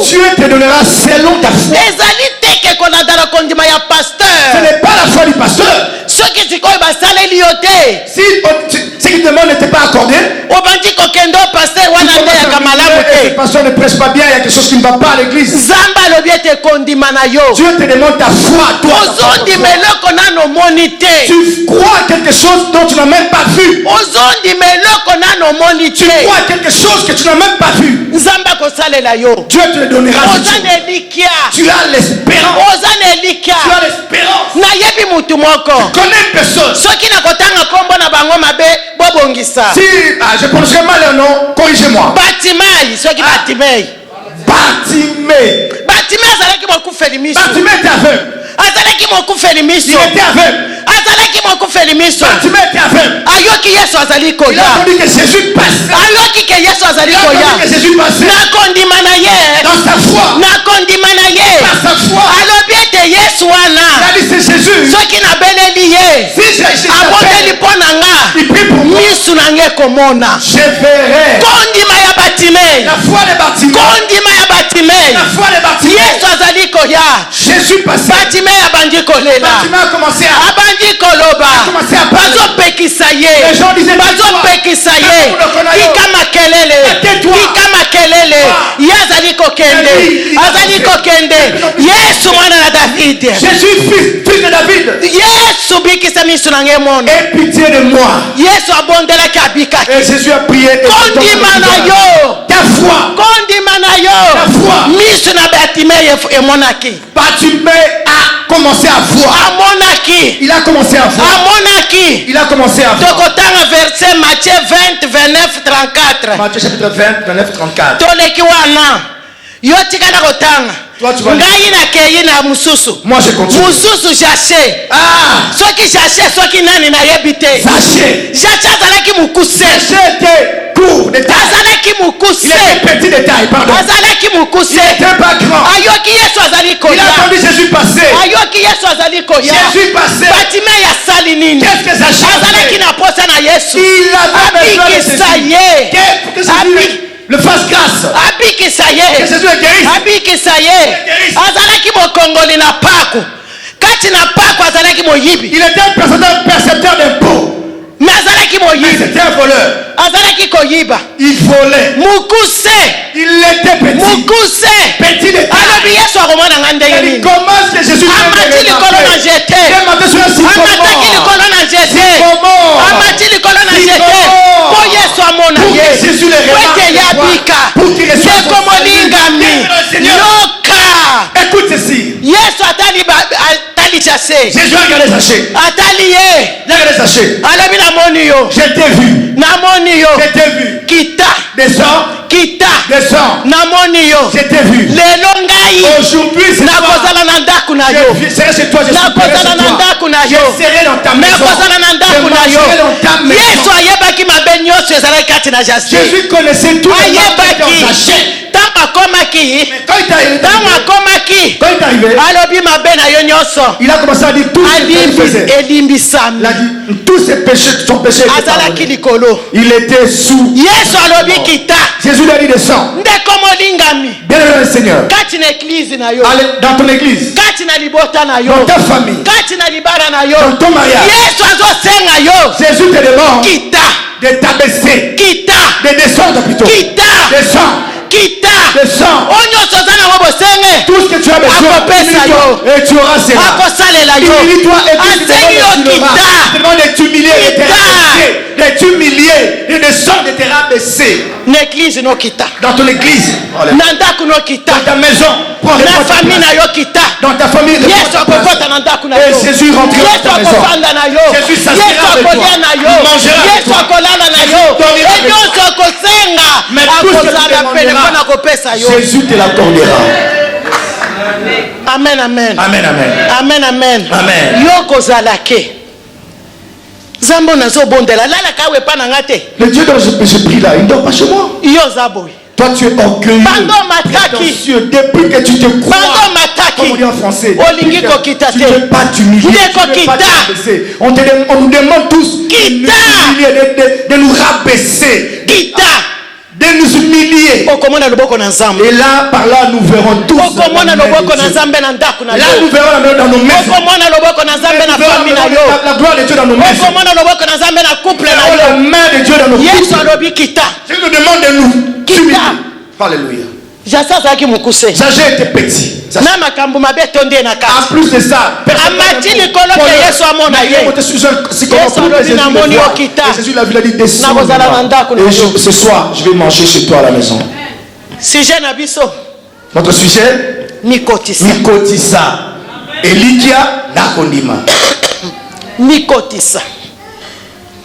Dieu te donnera selon ta foi. Ce n'est pas la foi du pasteur. Si ce qu'il demande n'était pas accordé, le pasteur ne prêche pas bien, il y a quelque chose qui ne va pas à l'église. Dieu te demande ta foi, toi. Tu crois à quelque chose dont tu n'as même pas vu. Tu crois à quelque chose que tu n'as même pas vu. Dieu te le donnera. Tu as l'espérance. Tu as l'espérance. Tu connais une personne. Si je prononcerai mal le nom, corrigez-moi. Bartimée était aveugle. Il était aveugle. Bartimée était aveugle. Il a entendu que Jésus passait. Que Jésus passait. Dans sa foi. Par sa foi. Il a dit c'est Jésus. Si Jésus il prie pour moi. Je verrai. La foi de Bartimée. La foi de Bartimée. Jésus passait. Bartimée a commencé à parler. Les gens disaient Jésus fils de David. Aie pitié de moi. Et Jésus a prié. Ta foi. Bartimée a commencé à voir. Il a commencé à voir. Il a commencé à voir. Matthieu 20, 29, 34. Matthieu chapitre 20, 29, 34. Toi, tu vas moi je continue. Était court de taille. Il était petit de taille, pardon. Il n'était pas grand. Il a entendu Jésus passer. Jésus passait. Qu'est-ce que ça change? Il avait besoin de Jésus. Le fasse grâce. Que Jésus le guérisse. Il était un percepteur d'impôts. Mais c'était un voleur. Il volait. Il était petit. Petit de taille. Comment est-ce que Jésus pour qu'il reçoive écoute ceci. Jésus a regardé Zachée. Il a regardé Zachée. Je t'ai vu. Descends. Je t'ai vu. Aujourd'hui, je serai chez toi. Je serai dans ta maison. Jésus connaissait tout le monde dans Zachée. Quand il est arrivé, il a commencé à dire tout ce qu'il faisait. Il a dit tous ses péchés, son péché était pardonné. Il était sous. Jésus lui a dit descends. Bien-aimé le Seigneur. Allez dans ton église. Dans ta famille. Dans ton mariage. Jésus te demande de t'abaisser. De descendre plutôt. Descends. Tout ce que tu as besoin, et tu auras cela. Humilie-toi et tu te demande de t'humilier et de t'humilier et de descendre et de te rabaisser. Dans ton église, dans ta maison, prends les dans ta famille, et Jésus rentrera dans ta maison. Jésus s'assira avec toi. Il mangera avec toi. Mais tout ce que tu demanderas, Jésus te l'accordera. Amen. Amen. Le Dieu dont je prie là, il ne dort pas chez moi. Toi, tu es orgueilleux, prétentieux, depuis que tu te crois, comme on dit en français, tu ne veux pas t'humilier, tu ne veux pas te rabaisser. On nous demande tous de nous rabaisser, de nous humilier. Et là, par là, nous verrons tous. Là, nous verrons la main dans nos maisons. La gloire de Dieu dans nos maisons. La main de Dieu dans nos coups. Je nous demande de nous humilier. Alléluia. J'ai été petit. En plus de ça, Jésus l'a vu, il a dit descends. Et ce soir, je vais manger chez toi à la maison. Notre sujet, Mikotisa. Elikia Nakondima.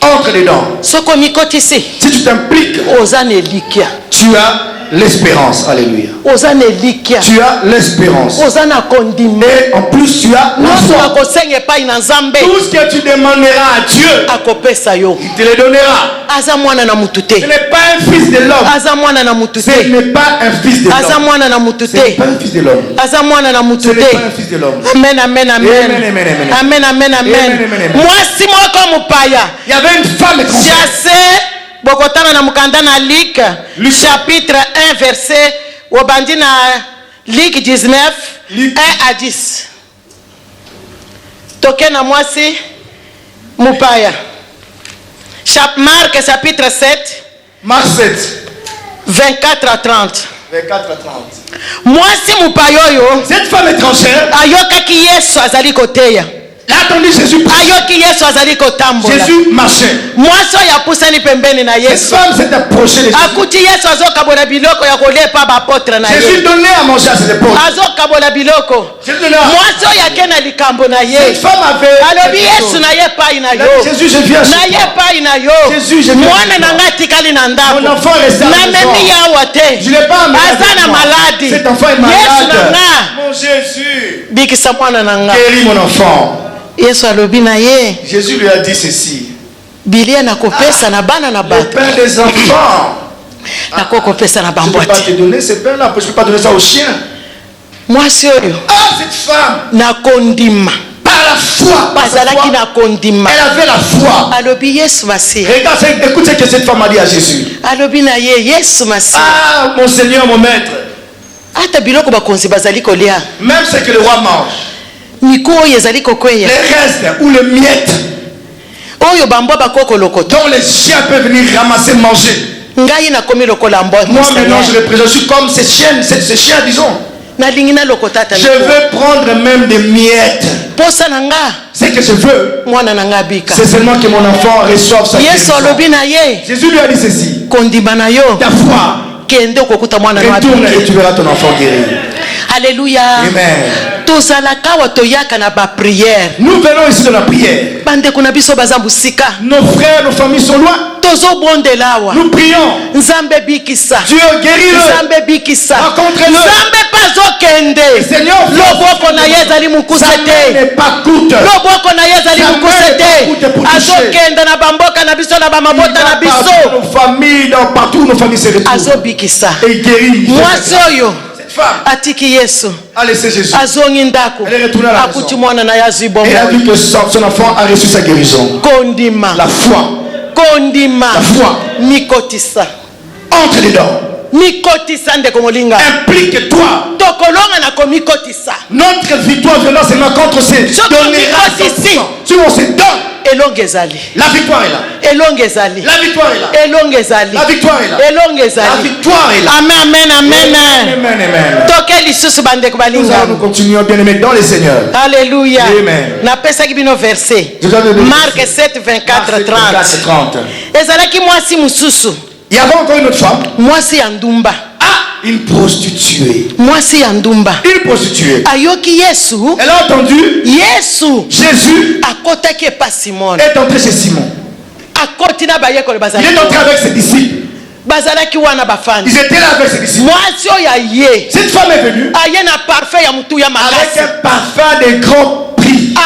Entre dedans. Si tu t'impliques, tu as l'espérance. Alléluia. Tu as l'espérance. Et en plus tu as la foi. Tout ce que tu demanderas à Dieu, il te le donnera. Ce n'est pas un fils de l'homme. Ce n'est pas un fils de l'homme. Ce n'est pas un fils de l'homme. Ce n'est pas un fils de l'homme. Amen, amen, amen. Amen, amen, amen. Moi, si moi comme Paya, il y avait une femme étrangère. Bokotana na mukanda na Luc chapitre 1 verset wabandi na Luc 19 1 à 10. Toke na mwasi mupaya. Marc chapitre 7 Marc 7 24 à 30. 24 à 30. Mwasi mupaya yo, cette femme étrangère ayoka ki Yesu azali koteya. Là, attendu Jésus. Jésus marchait. Cette femme s'est approchée de Jésus. Jésus donnait à manger à ses épaules. Jésus donnait cette femme avait Jésus, je viens chez toi. Jésus, je viens chez toi. Mon enfant est resté à la maison. Je ne l'ai pas amené. Cet enfant est malade. Mon Jésus, guéris mon enfant. Jésus lui a dit ceci. Le pain des enfants. Je ne peux pas te donner ce pain-là. Je ne peux pas donner ça aux chiens. Cette femme. Par la foi. Elle avait la foi. Regarde, écoute ce que cette femme a dit à Jésus. Mon Seigneur, mon maître. Même ce que le roi mange. Les restes ou les miettes dont les chiens peuvent venir ramasser, manger. Moi maintenant je suis comme ces chiens, disons. Je veux prendre même des miettes. Ce que je veux, c'est seulement que mon enfant reçoive sa guérison. Jésus lui a dit ceci. Ta foi, retourne et tu verras ton enfant guéri. Alléluia. Amen. Nous venons ici de la prière. Nos frères, nos familles sont loin. Nous prions. Dieu guéris-le. Rencontre-le. Seigneur, sa main n'est pas coûte. Nos familles, partout où nos familles se retrouvent. Et guérit. Atiki Yesu. A laissé Jésus. Elle est retournée à la maison. Et elle a vu que son enfant a reçu sa guérison. La foi. La foi. Mikotisa. Entre dedans. Implique-toi. Notre victoire viendra seulement contre ces données. Si on se donne. La victoire est là. La victoire est là. La victoire est là. La victoire est là. Amen, amen, amen. Nous allons continuer bien aimés dans le Seigneur. Alléluia. Amen. Marc 7, 24, 30. Il y avait encore une autre femme. Une prostituée. Une prostituée. Elle a entendu. Jésus est entré chez Simon. Il est entré avec ses disciples. Ils étaient là avec ses disciples. Cette femme est venue avec un parfum de grand prix. Un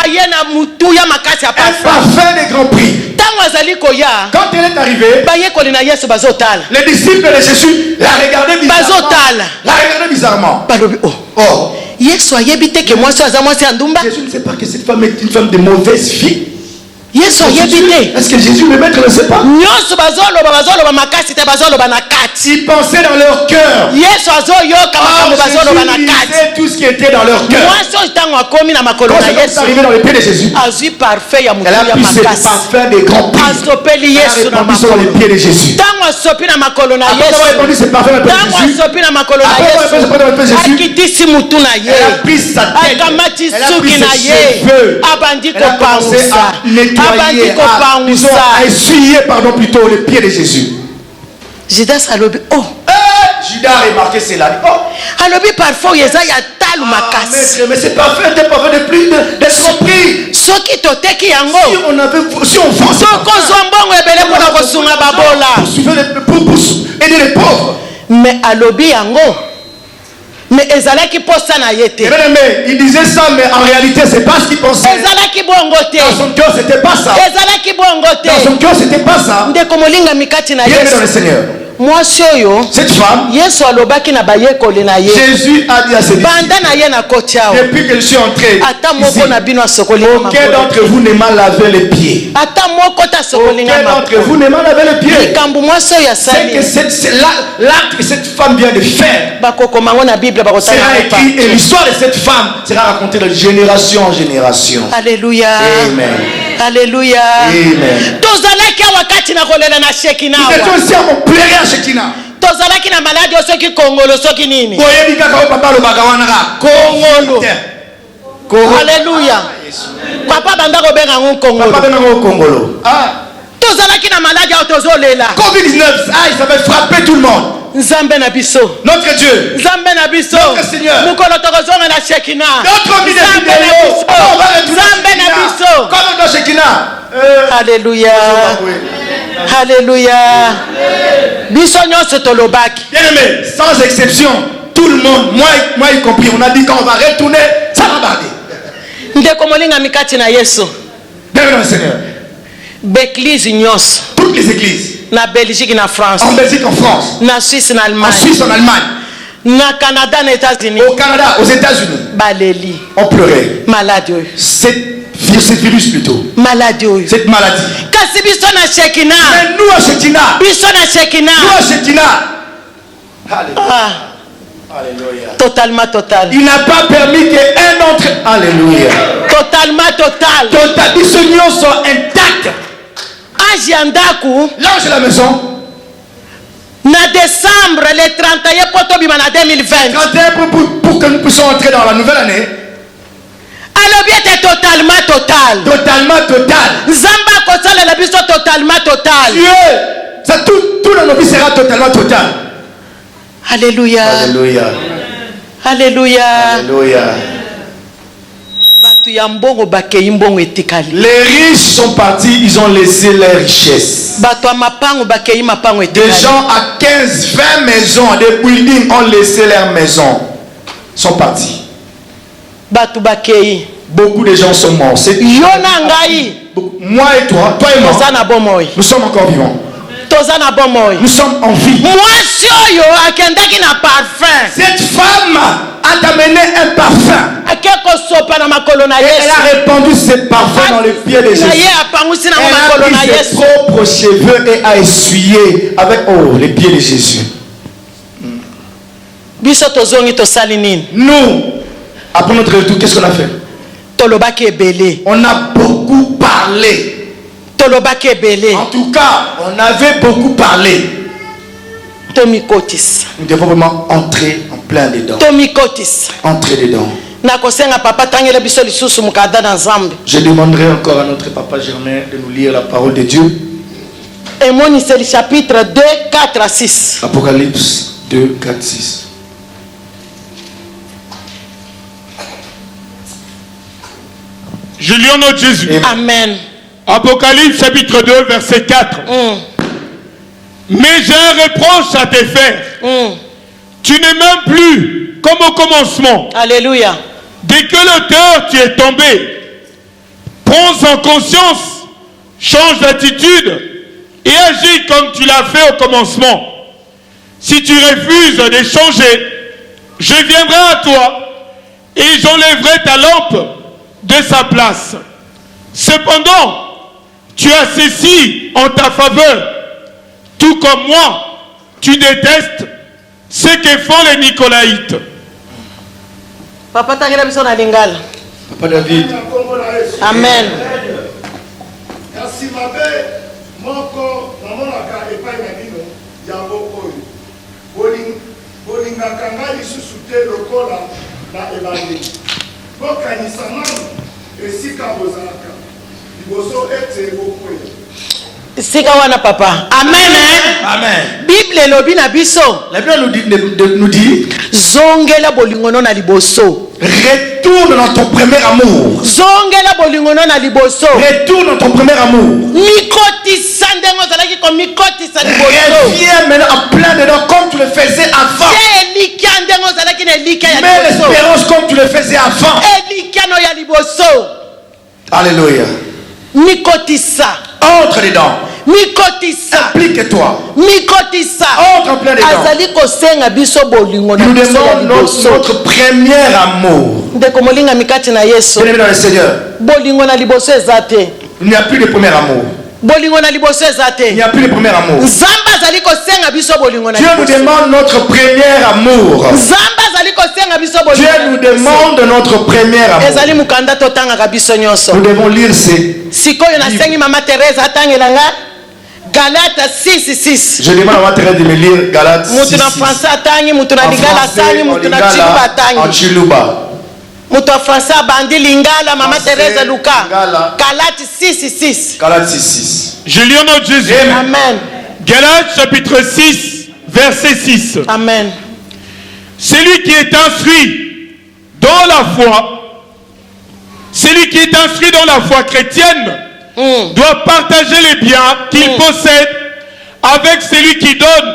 parfum de grand prix. Quand elle est arrivée, les disciples de Jésus la regardaient bizarrement. La regardaient bizarrement. Oh. Jésus ne sait pas que cette femme est une femme de mauvaise vie. Est-ce que Jésus, le maître, ne sait pas? Ils pensaient dans leur cœur. Jésus lisait tout ce qui était dans leur cœur. Quand c'est arrivé dans les pieds de Jésus, elle a pris ce parfum des grands prix. Elle a répandu sur les pieds de Jésus. Après avoir répandu ce parfum dans les pieds de Jésus, elle a pris sa tête, elle a pris ses cheveux, elle a commencé à nettoyer, à essuyer plutôt les pieds de Jésus. Judas a lobi oh. Judas a remarqué cela. Oh. Alobi parfois yeza ya talu makasi. Mais c'est parfait, t'es parfait de plus d'être pris. Soki toteki yango. Si on vend ça. Soko zombongo ebele pona kosunga babola. Pour aider les pauvres. Mais alobi yango. Mais ezalaki posta na yete. Il disait ça, mais en réalité c'est pas ce qu'il pensait. Ezalaki bongote. Dans son cœur c'était pas ça. Ezalaki bongote. Dans son cœur c'était pas ça. Ndeko molinga mikati na Yesu. Bien dans le Seigneur. Cette femme, Jésus a dit à ses disciples, depuis que je suis entré ici, aucun d'entre vous ne m'a lavé les pieds. Aucun d'entre vous ne m'a lavé les pieds. C'est que l'acte que cette femme vient de faire sera écrit et l'histoire de cette femme sera racontée de génération en génération. Alléluia. Amen. Alléluia. Amen. Nous étions aussi à mon pleurer à Shekinah. Tozalaki na maladi osoki kongolo soki nini. Boyebi kaka o papa lo bagawana kongolo. Alléluia. Papa banda ko benga ngo kongolo. Papa benga ngo kongolo. Tozalaki na maladi o tozolela. COVID-19, ça va frapper tout le monde. Nzambe na biso. Notre Dieu. Nzambe na biso. Notre Seigneur. Mukolo tokozonga na Shekinah. Notre vie de vidéo. Nzambe na biso. Comme dans Shekinah. Alléluia. Alléluia. Biso nyonso tolobaki. Bien aimé, sans exception, tout le monde, moi y compris, on a dit quand on va retourner, ça va barder. Ndeko molinga mikati na Yesu. Bien dans le Seigneur. L'église nyonso. Toutes les églises. Na Belgique na France. En Belgique, en France. Na Suisse na Allemagne. En Suisse, en Allemagne. Na Canada, na États-Unis. Au Canada, aux États-Unis. Baleli. On pleurait. Malade. Ce virus plutôt. Maladie. Cette maladie. Kasi biso na Shekinah. Mais nous à Shekinah. Biso na Shekinah. Nous à Shekinah. Alléluia. Alléluia. Totalement total. Il n'a pas permis qu'un autre. Alléluia. Totalement total. Total. Biso nyonso soit intact. Ajiandaku. L'ange de la maison. Na décembre, le 31 potobima na 2020. 31 pour que nous puissions entrer dans la nouvelle année. Alors bien était totalement total. Totalement total. Zamba kosala la biso totalement total. Dieu, ça tout dans nos vies sera totalement total. Alléluia. Alléluia. Alléluia. Alléluia. Les riches sont partis, ils ont laissé leurs richesses. Des gens à 15, 20 maisons, des buildings ont laissé leurs maisons. Sont partis. Beaucoup de gens sont morts. Moi et toi et moi, nous sommes encore vivants. Nous sommes en vie. Cette femme a amené un parfum. Elle a répandu ce parfum dans les pieds de Jésus. Elle a pris ses propres cheveux et a essuyé avec les pieds de Jésus. Nous, après notre retour, qu'est-ce qu'on a fait? On a beaucoup parlé. En tout cas, on avait beaucoup parlé. Nous devons vraiment entrer en plein dedans. Entrer dedans. Je demanderai encore à notre papa Germain de nous lire la parole de Dieu. Chapitre 2, 4 à 6. Apocalypse 2, 4, 6. Je lis au nom de Jésus. Amen. Apocalypse chapitre 2, verset 4. Mais j'ai un reproche à te faire. Tu ne m'aimes plus comme au commencement. Alléluia. Dès que l'auteur tu es tombé, Prends en conscience, change d'attitude et agis comme tu l'as fait au commencement. Si tu refuses de changer, je viendrai à toi et j'enlèverai ta lampe de sa place. Cependant, tu as ceci en ta faveur. Tout comme moi, tu détestes ce que font les Nicolaïtes. Papa Tangela biso na lingala. Papa David. Amen. Kasi mabe moko namonaka epai na bino yango oyo. Bolingaka ngai lisusu te lokola na ebandeli. Bokanisa nanu esika bozalaka. Liboso ete bokwela. Sika wana papa. Amen. Amen. Bible elobi na biso. La Bible nous dit Zongela bolingono na liboso. Retourne dans ton premier amour. Zongela bolingono na liboso. Retourne dans ton premier amour. Mikoti sandengo zalaki ko mikoti sa liboso. Reviens maintenant à plein dedans comme tu le faisais avant. Elikandengo zalaki na elika ya Mets liboso. l'espérance comme tu le faisais avant. Elikano ya liboso. Alléluia. Mikotisa. Entre dedans. Mikotisa. Applique-toi. Mikotisa. Entre en plein dedans. Azali kosenga biso bolingo na Nous biso ya demandons liboso. notre premier amour. Ndeko molinga mikati na Yesu. Bien-aimé dans le Seigneur, Bolingo na liboso ezate. il n'y a plus de premier amour. Bolingo na liboso Il ezate. n'y a plus de premier amour. Zamba azali kosenga biso bolingo na Dieu nous liboso. demande notre premier amour. Zamba azali kosenga biso bolingo. Dieu nous demande notre premier amour. Ezali mukanda totanga biso nyonso. Nous devons lire ces. Sikoyo nasengi mama Teresa atangelanga Galata 6:6. Je demande à ma Thérèse de me lire Galates 6. Mutu na français atangi, mutu na En lingala français, atangi, en mutu na lingala, chiluba en atangi. chiluba. Mutu na français abandi lingala mama Français, Teresa Luka. lingala. Galate 6:6. Galates 6. Je lis au nom de Jésus. Amen. Galates chapitre 6, verset 6. Amen. Celui qui est instruit dans la foi, celui qui est instruit dans la foi chrétienne, doit partager les biens qu'il possède avec celui qui donne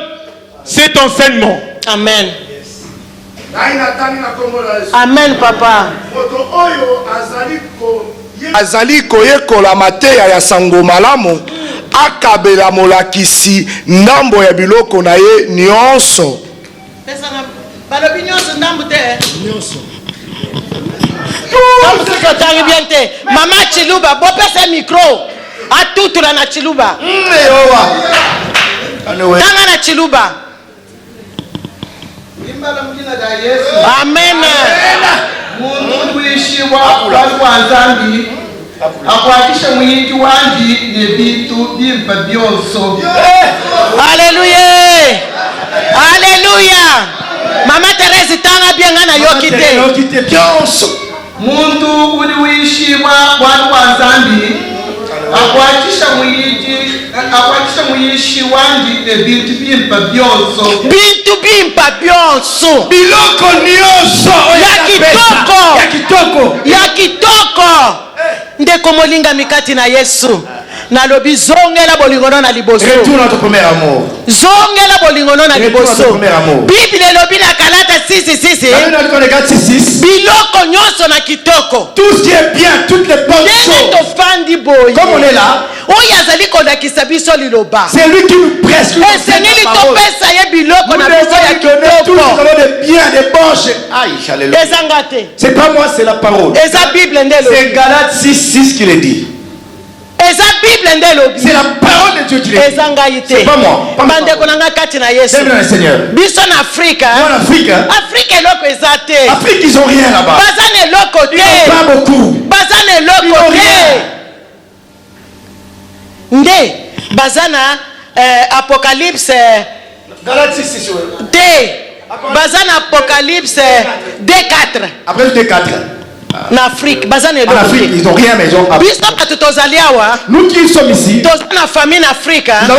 cet enseignement. Amen. Amen, papa. azali koyekola mateya ya sango malamu akabela molakisi ndambo ya biloko na ye nyonso. Balobi nyonso ndambo te. Nyonso. Tangi bien te. Mama Chiluba, bopesa micro. Atutula na Chiluba. Tanga na Chiluba. Amen. Mungu kuishiwa kwa nzambi akwakisha mwingi wanji nebitu bimpa byonso. Hallelujah. Hallelujah. Mama Teresa tanga bien na yokite byonso. Muntu uli wishiwa kwa nzambi akwakisha mwishi wanji nebitu bimpa byonso. Bintu bimpa byonso. Biloko nyonso ya kitoko. Ndeko molinga mikati na Yesu. Nalobi zongela bolingono na liboso. Retourne à ton premier amour. Zongela bolingono na liboso. Bible elobi na Galata 6:6. Biloko nyonso na kitoko. Tout ce qui est bien, toutes les bonnes choses. Comme on est là. Oya azali kodakisa biso liloba. C'est lui qui nous presse. Esengeli topesa ye biloko na biso ya kitoko. Tout ce bien, des bonnes. Aïe, alléluia. Ezangate. C'est pas moi, c'est la parole. Eza Bible ndelo. C'est Galates 6:6 qui le dit. Eza Bible ndelo. C'est la parole de Dieu qui le dit. Ezangaite. C'est pas moi. Bande konanga kati na Yesu. C'est le Seigneur. Biso na Afrika. En Afrique. Afrique eloko ezate. Afrique, ils ont rien là-bas. Bazane eloko te. Ils n'ont pas beaucoup. Bazane eloko te. Nde bazana Apocalypse Galates 6:6. T. Bazana Apocalypse D4. Après le D4. En Afrique, en Afrique, ils n'ont rien, mais ils ont. Nous qui sommes ici, nous avons la famille en Afrique. Allô?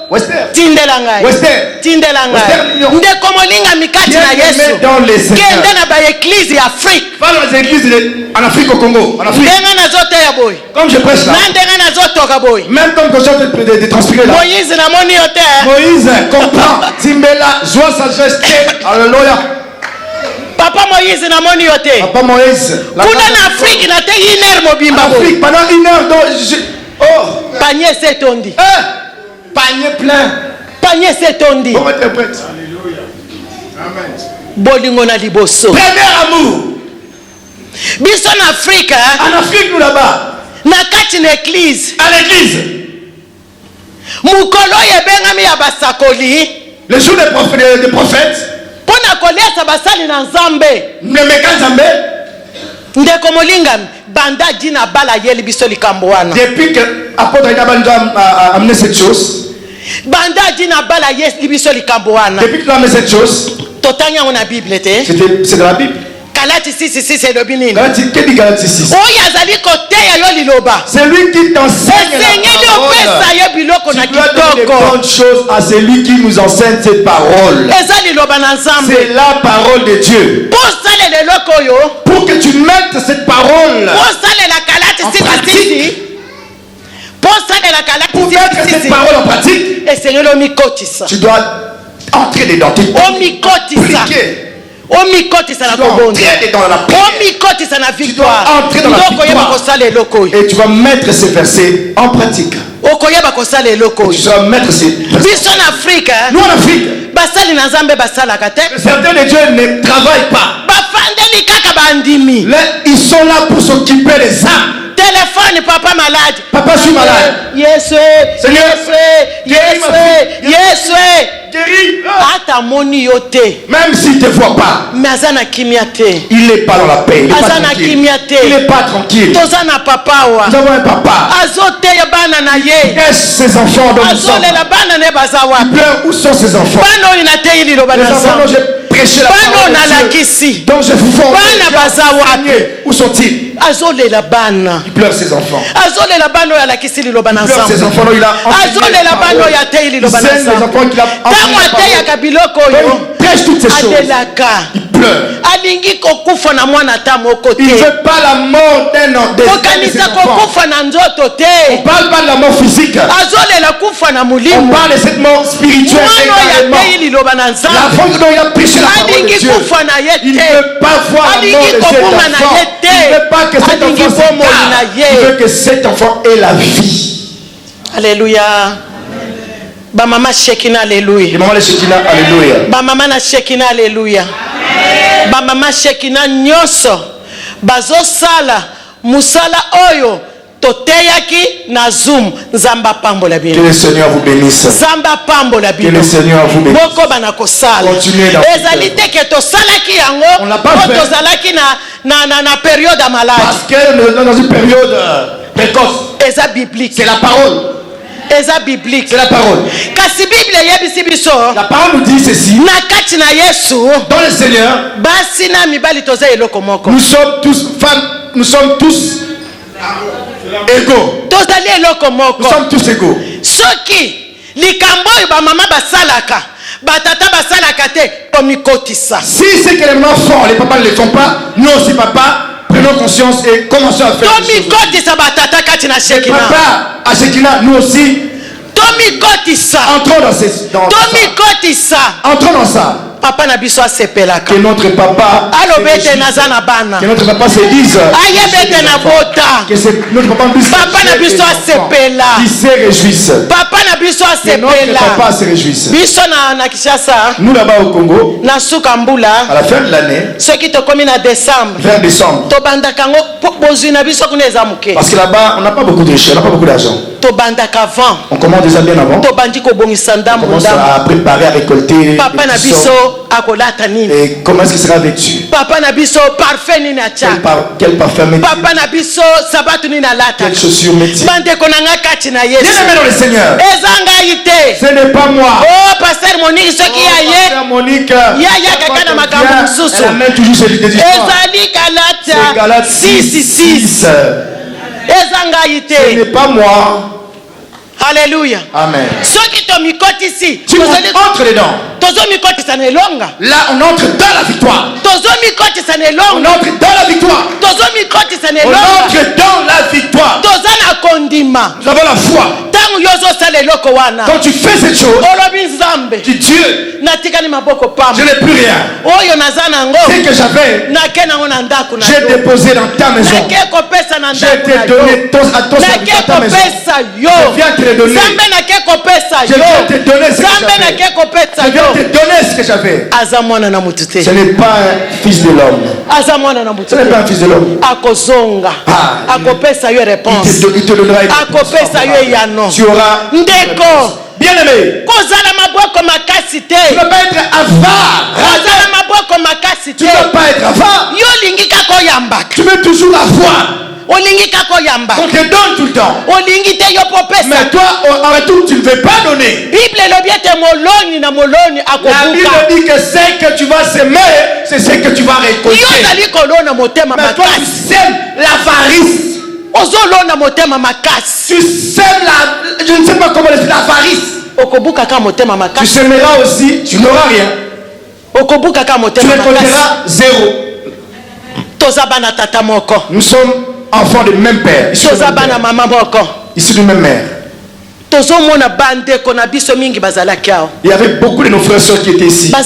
Western. Western. Ndeko molinga mikati na Yesu. Kende na ba église ya Afrique. Va dans les églises en Afrique au Congo, en Afrique. Ndenga na zote ya boy. Comme je prêche là. Ndenga na zote ka boy. Même comme que je de transpirer là. Moïse na moni yote. Moïse comprend. Timbela, joie sagesse. Alléluia. Papa Papa Moïse na moni yote. Papa Moïse. Kuna na Afrique na te 1 heure mobimba. Afrique pendant 1 heure donc panier c'est tondi. Panier plein. Panier c'est tondi. Bon être prête. Alléluia. Amen. Bolingo na liboso. Premier amour. Biso en Afrique. En Afrique nous là-bas. Na kati na église. À l'église. Mukolo yebengami ya basakoli. Le jour des prophètes. Pona kolesa basali na Nzambe. Nemeka Nzambe. Ndeko molingami banda dina bala yeli biso likambo wana. Depuis que apôtre Inabal a amené cette chose. Banda dina bala yeli biso likambo wana. Depuis qu'il a amené cette chose. Totanya on a Bible te. C'est dans la Bible. Galati 6:6 c'est le binini. Galati 6. Oyazali kote ya yo liloba. C'est lui qui t'enseigne la parole. Tu dois donner de bonnes choses à celui qui nous enseigne cette parole. C'est la parole de Dieu. Pour que tu mettes cette parole en pratique. Pour mettre cette parole en pratique, tu dois entrer dedans. Tu dois entrer dans la prière. Tu dois entrer dans la victoire. Et tu vas mettre ces versets en pratique. Tu dois mettre ces versets. Nous en Afrique, certains de Dieu ne travaillent pas. Ils sont là pour s'occuper des âmes. Téléphone, papa malade. Papa, je suis malade. Yes, guéris. Même s'il ne te voit pas, il n'est pas dans la paix. Il n'est pas tranquille. Nous avons un papa. Est-ce ses enfants dont nous sommes? Où sont ses enfants? Les enfants dont j'ai prêché la parole de Dieu, dont je vous forme. Où sont-ils? Il pleure ses enfants. Il pleure ses enfants. Il a enseigné les enfants qu'il a enseigné. Il prêche toutes ces choses. Il pleure. Il ne veut pas la mort d'un enfant. On ne parle pas de la mort physique. On parle de cette mort spirituelle également. L'enfant dont il a prêché la parole de Dieu, il ne veut pas voir la mort de cet enfant. Il ne veut pas que cet enfant s'égare. Il veut que cet enfant ait la vie. Alléluia. Ba mama Shekina alléluia. Maman Shekina alléluia. Ba mama na Shekina alléluia. Ba mama Shekina nyoso bazo sala musala oyo toteyaki na zoom nzamba pambola bien. Que le Seigneur vous bénisse. Nzamba pambola bien. Que le Seigneur vous bénisse. Boko bana ko sala. Continuez dans. Ezalité que to salaki yango. On l'a pas fait. To salaki na période à malade. Parce que dans une période précoce. Eza biblique. C'est la parole. Eza biblique. C'est la parole. Kasi Bible yebisi biso. La parole nous dit ceci. Na kati na Yesu. Dans le Seigneur. Basi na mibali toza eloko moko. Nous sommes tous femmes. Nous sommes tous égaux. Tozali eloko moko. Nous sommes tous égaux. Soki likambo ba mama basalaka. Batata basalaka te komikotisa. Si c'est que les mamans font, les papas ne les font pas, nous aussi papa, prenons conscience et commençons à faire. Komikotisa batata kati na Shekina. Papa à Shekina, nous aussi. Tomikotisa. Entrons dans ces. Tomikotisa. Entrons dans ça. Papa na biso asepelaka. Que notre papa. Alobete nazana bana. Que notre papa se dise. Ayebete na bota. Que notre papa puisse. Papa na biso asepela. Qui se réjouissent. Papa na biso asepela. Que notre papa se réjouisse. Biso na Kinshasa. Nous là-bas au Congo. Na Sukambula. À la fin de l'année. Ce qui te commis en décembre. Vers décembre. Tobandaka ngo bozui na biso kuneza muke. Parce que là-bas on n'a pas beaucoup de richesse, on n'a pas beaucoup d'argent. Tobandaka avant. On commence déjà bien avant. Tobandi ko bongisa ndambo. On commence à préparer, à récolter. Papa na biso akolata nini. Et comment est-ce qu'il sera vêtu? Papa na biso parfait nini acha. Quel parfum met-il? Papa na biso sabatu nini alata. Quelle chaussure met-il? Bande konanga kati na Yesu. Bien-aimé dans le Seigneur. Ezanga ite. Ce n'est pas moi. Oh pasteur Monique ce qui a yé. Pasteur Monique. Ya kaka na makambo mususu. Elle amène toujours ses histoires. Ezali Galata. C'est Galate 6:6. Ezanga ite. Ce n'est pas moi. Alléluia. Amen. Ce qui te Tu entres dedans. Là, on entre dans la victoire. On entre dans la victoire. On entre dans la victoire. Nous avons la foi. Quand tu fais cette chose, tu dis Dieu, je n'ai plus rien. Ce que j'avais, j'ai déposé dans ta maison. Je t'ai donné à ton service, ta maison. Je viens te donner. Je viens te donner ce que j'avais. Je viens te donner ce que j'avais. Ce n'est pas un fils de l'homme. Ce n'est pas un fils de l'homme. Il te donnera une réponse. Tu auras bien aimé. Tu ne vas pas être avare. Tu ne vas pas être avare. Tu veux toujours avoir. On te donne tout le temps. Mais toi, en retour, tu ne veux pas donner. La Bible dit que ce que tu vas semer, c'est ce que tu vas récolter. Mais toi, tu sèmes l'avarice. Tu sèmes je ne sais pas comment le dire, l'avarice. Tu sèmeras aussi, tu n'auras rien. Tu récolteras zéro. Nous sommes enfants du même père. Issus de même mère. Il y avait beaucoup de nos frères et sœurs qui étaient ici. Ils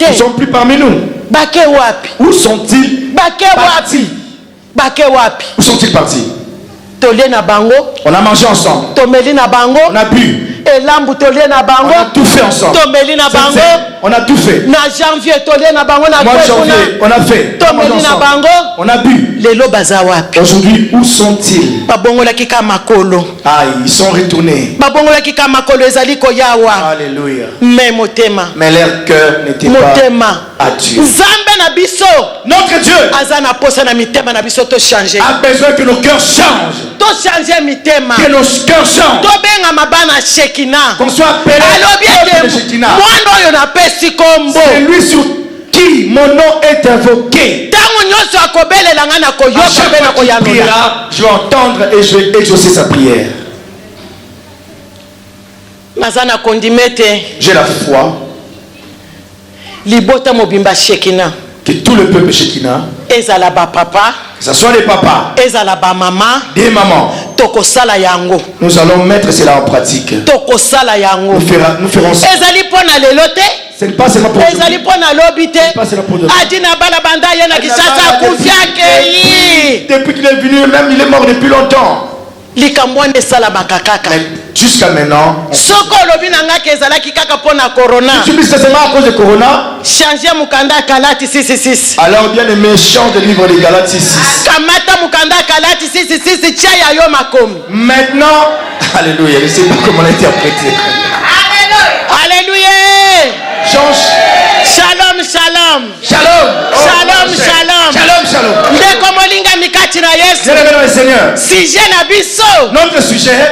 ne sont plus parmi nous. Où sont-ils partis? Où sont-ils partis? On a mangé ensemble. On a bu. On a tout fait ensemble. On a tout fait. Mois de janvier, on a fait. On a bu. Aujourd'hui, où sont-ils? Ah, ils sont retournés. Alléluia. Mais leur cœur n'était pas à Dieu. Notre Dieu a besoin que nos cœurs changent. Que nos cœurs changent. Qu'on soit appelé de Shekinah. C'est lui sur qui mon nom est invoqué. À chaque fois qu'il priera, je vais entendre et je vais exaucer sa prière. J'ai la foi que tout le peuple Shekinah, que ce soit des papas, des mamans, nous allons mettre cela en pratique. Nous ferons ça. Ce n'est pas seulement pour nous. Ce n'est pas seulement pour nous. Depuis qu'il est venu, même il est mort depuis longtemps. Mais jusqu'à maintenant, tu dis seulement à cause de Corona. Alors bien aimé, change de livre de Galates 6:6. Maintenant, alléluia, je ne sais pas comment l'interpréter. Alléluia. Change. Shalom, shalom. Shalom. Oh, shalom, shalom. Shalom, shalom. Sujet na biso. Notre sujet.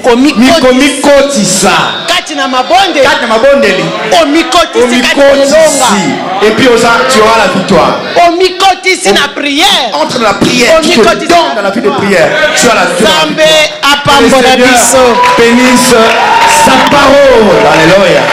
Omikotisa. Katina mabonde. Omikotisi. Et puis tu auras la victoire. Omikotisi na prière. Entre dans la prière. Tu te donnes dans la vie de prière. Tu as la victoire. Zambe apambola biso. Bénisse sa parole. Alléluia.